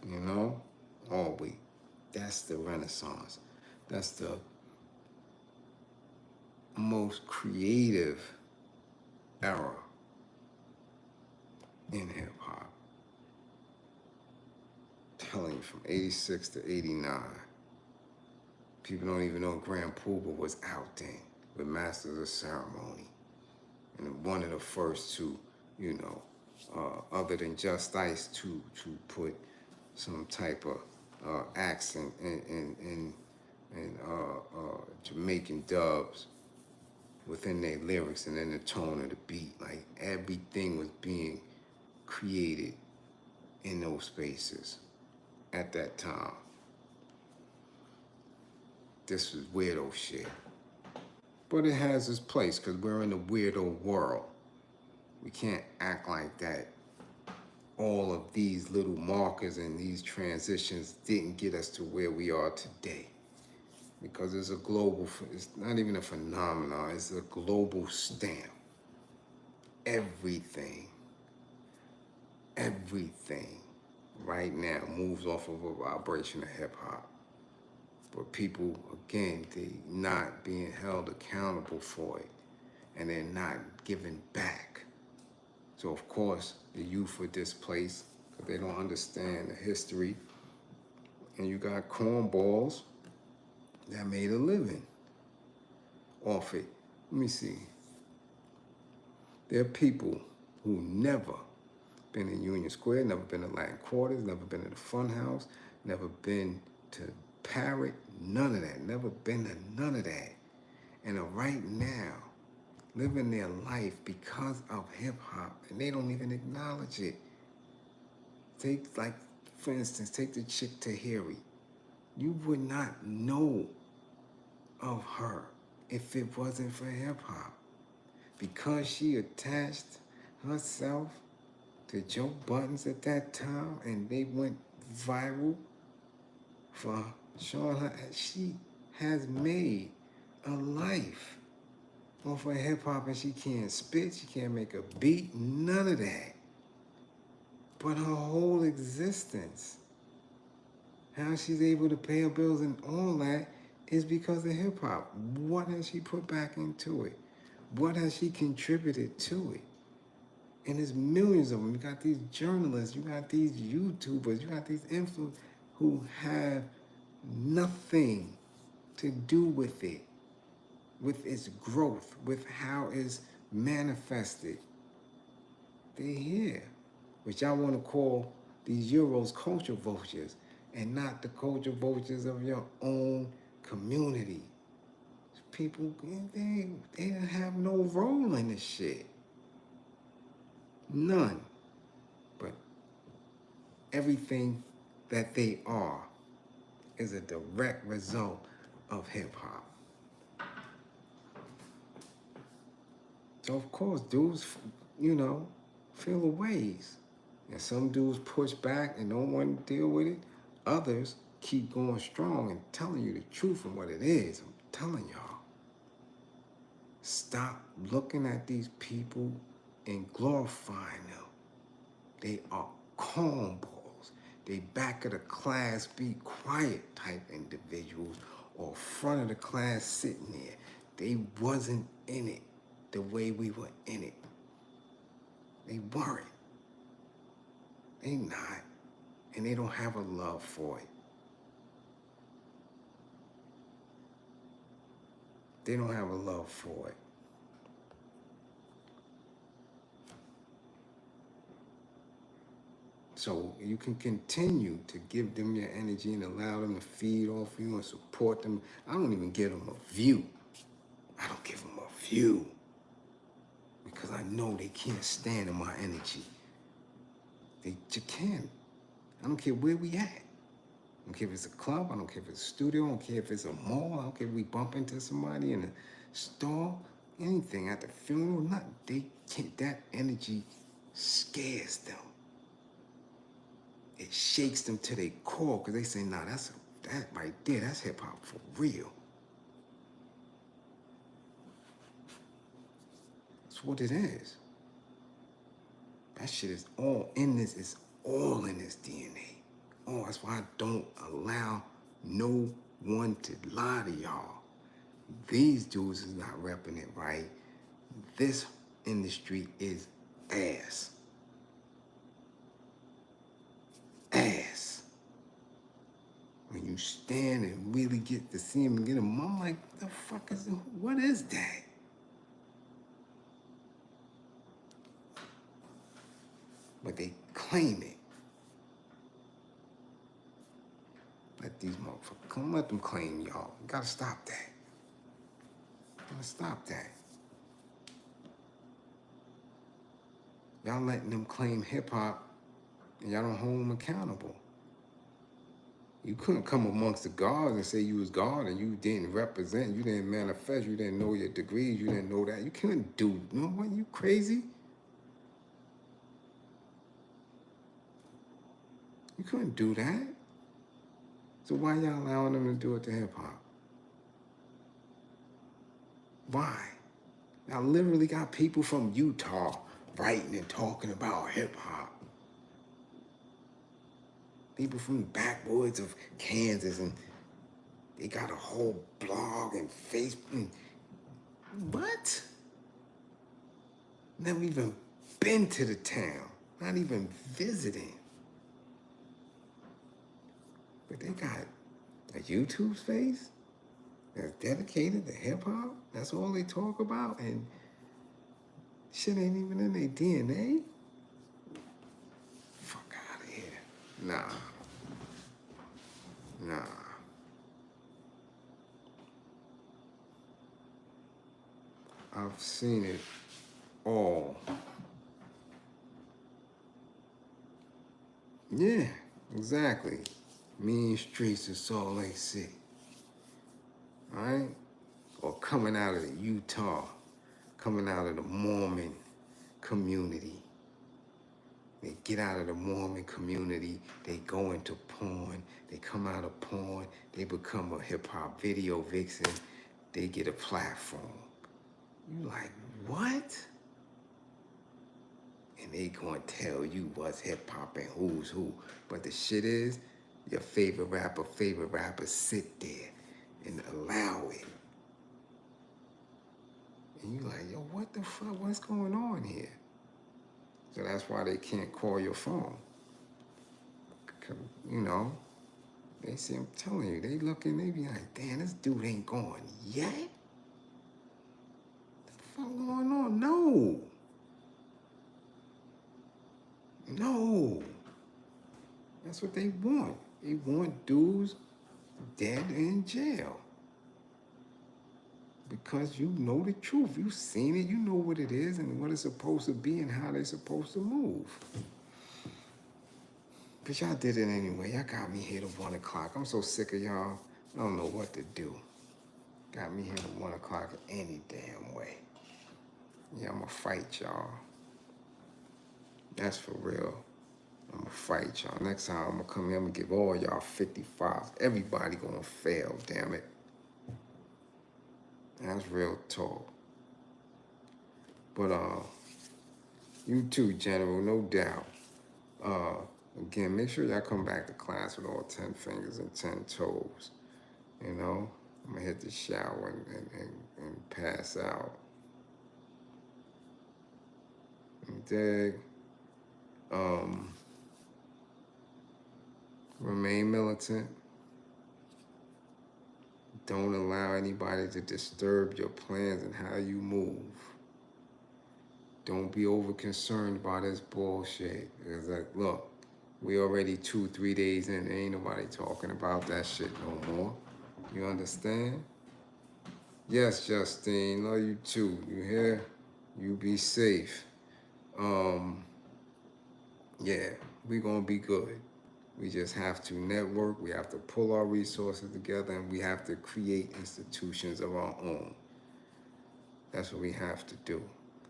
You know? All week. That's the Renaissance. That's the most creative era in hip hop. Telling you, from 86 to 89. People don't even know Grand Poobah was out then with Masters of Ceremony. And one of the first to, you know, other than Just Ice, to put some type of accent in Jamaican dubs within their lyrics and in the tone of the beat. Like everything was being created in those spaces at that time. This was weirdo shit. But it has its place because we're in a weirdo world. We can't act like that. All of these little markers and these transitions didn't get us to where we are today. Because it's a global, it's not even a phenomenon, it's a global stamp. Everything right now moves off of a vibration of hip hop. But people, again, they not being held accountable for it. And they're not giving back. So of course, the youth are displaced because they don't understand the history. And you got cornballs that made a living off it. Let me see. There are people who never been in Union Square, never been to Latin Quarters, never been to the Fun House, never been to Parrot, none of that, never been to none of that. And are right now living their life because of hip hop, and they don't even acknowledge it. Take, like, for instance, take the chick Tahiri. You would not know of her if it wasn't for hip hop. Because she attached herself to Joe Buttons at that time and they went viral for showing her, she has made a life off of hip hop, and she can't spit, she can't make a beat, none of that. But her whole existence How she's able to pay her bills and all that is because of hip hop. What has she put back into it? What has she contributed to it? And there's millions of them. You got these journalists, you got these YouTubers, you got these influencers who have nothing to do with it, with its growth, with how it's manifested. They're here, which I want to call these Euros culture vultures, and not the culture vultures of your own community. People, they have no role in this shit. None. But everything that they are is a direct result of hip hop. So of course, dudes, feel the ways. And some dudes push back and don't want to deal with it. Others keep going strong and telling you the truth and what it is. I'm telling y'all. Stop looking at these people and glorifying them. They are cornballs. They back of the class, be quiet type individuals, or front of the class sitting there. They wasn't in it the way we were in it. They weren't. They not. And they don't have a love for it. They don't have a love for it. So you can continue to give them your energy and allow them to feed off you and support them. I don't even give them a view. I don't give them a view. Because I know they can't stand in my energy. They just can't. I don't care where we at. I don't care if it's a club. I don't care if it's a studio. I don't care if it's a mall. I don't care if we bump into somebody in a store. Anything at the funeral. Nothing. They can't. That energy scares them. It shakes them to their core because they say, nah, that right there, that's hip hop for real. That's what it is. That shit is all in this. It's all in this DNA. Oh, that's why I don't allow no one to lie to y'all. These dudes is not repping it right. This industry is ass. Ass. When you stand and really get to see him and get him, I'm like, what the fuck is it? What is that? But they claim it. Let these motherfuckers come, let them claim y'all. You gotta stop that. Gotta stop that. Y'all letting them claim hip hop and y'all don't hold them accountable. You couldn't come amongst the guards and say you was God and you didn't represent, you didn't manifest, you didn't know your degrees, you didn't know that. You couldn't do, you know what, you crazy? You couldn't do that. So why y'all allowing them to do it to hip hop? Why? Y'all literally got people from Utah writing and talking about hip hop. People from the backwoods of Kansas, and they got a whole blog and Facebook. What? Never even been to the town. Not even visiting. But they got a YouTube space that's dedicated to hip hop. That's all they talk about, and shit ain't even in their DNA. Fuck out of here. Nah. I've seen it all. Yeah, exactly. Mean streets of Salt Lake City. All right? Or coming out of the Utah, coming out of the Mormon community. They get out of the Mormon community, they go into porn, they come out of porn, they become a hip-hop video vixen, they get a platform. You like, what? And they gonna tell you what's hip-hop and who's who. But the shit is, your favorite rapper sit there and allow it. And you like, yo, what the fuck? What's going on here? So that's why they can't call your phone. You know, they see, I'm telling you, they looking, they be like, damn, this dude ain't gone yet? What the fuck going on? No. No. That's what they want. They want dudes dead in jail. Because you know the truth. You've seen it. You know what it is and what it's supposed to be and how they're supposed to move. But y'all did it anyway. Y'all got me here to 1 o'clock. I'm so sick of y'all. I don't know what to do. Got me here to 1 o'clock any damn way. Yeah, I'm gonna fight y'all. That's for real. I'm gonna fight y'all. Next time I'm gonna come here, I'm gonna give all y'all 55. Everybody gonna fail, damn it. That's real talk. But you too, General, no doubt. Again, make sure y'all come back to class with all 10 fingers and 10 toes. You know, I'm gonna hit the shower and pass out. You dig? Remain militant. Don't allow anybody to disturb your plans and how you move. Don't be over concerned by this bullshit. It's like, look, we already 2-3 days in. Ain't nobody talking about that shit no more. You understand? Yes, Justine, love you too. You hear? You be safe. Yeah, we gonna be good. We just have to network, we have to pull our resources together, and we have to create institutions of our own. That's what we have to do.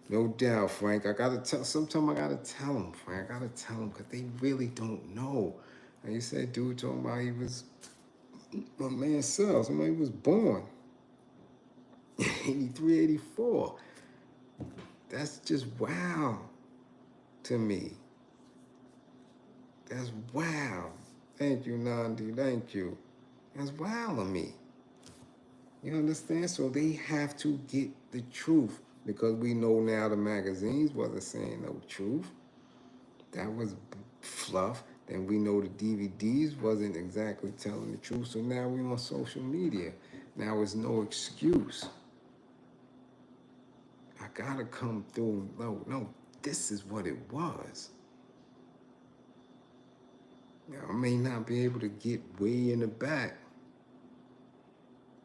No doubt, Frank. I gotta tell, sometimes I gotta tell them, Frank. I gotta tell them, because they really don't know. And you said, dude talking about he was, my man Sells, he was born 83, 84. That's just wow to me. That's wow. Thank you, Nandi. Thank you. That's wow to me. You understand? So they have to get the truth, because we know now the magazines wasn't saying no truth. That was fluff. Then we know the DVDs wasn't exactly telling the truth. So now we're on social media. Now it's no excuse. I gotta come through. No, this is what it was. Now, I may not be able to get way in the back,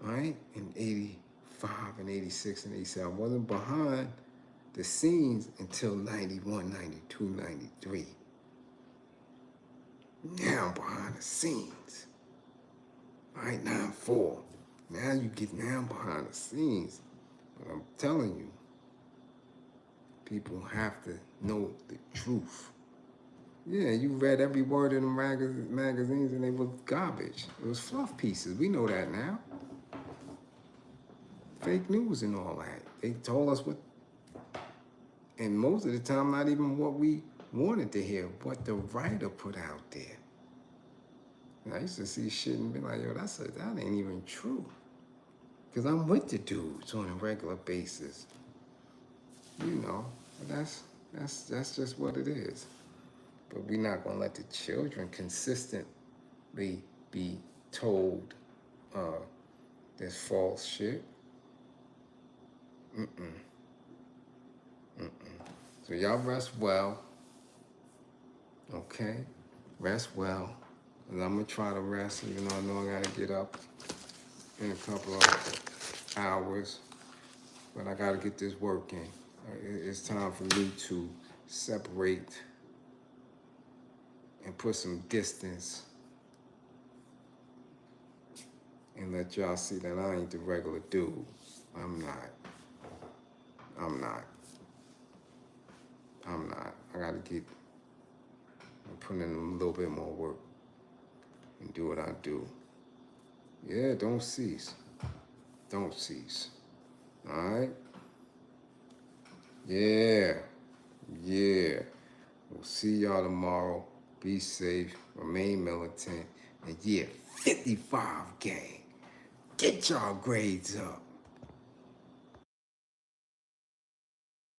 right? In 85 and 86 and 87. I wasn't behind the scenes until 91, 92, 93. Now I'm behind the scenes. Right, 94. Now you get now behind the scenes. But I'm telling you, people have to know the truth. Yeah, you read every word in the magazines and they were garbage. It was fluff pieces. We know that now. Fake news and all that. They told us what, and most of the time, not even what we wanted to hear, what the writer put out there. And I used to see shit and be like, yo, that ain't even true. Because I'm with the dudes on a regular basis. You know, that's just what it is. But we're not gonna let the children consistently be told this false shit. So y'all rest well. Okay? Rest well. And I'm gonna try to rest, even though I know I gotta get up in a couple of hours. But I gotta get this work in. It's time for me to separate and put some distance and let y'all see that I ain't the regular dude. I'm not. I gotta put in a little bit more work and do what I do. Yeah, don't cease. Don't cease. All right? Yeah. We'll see y'all tomorrow. Be safe. Remain militant. And yeah, 55 gang. Get y'all grades up.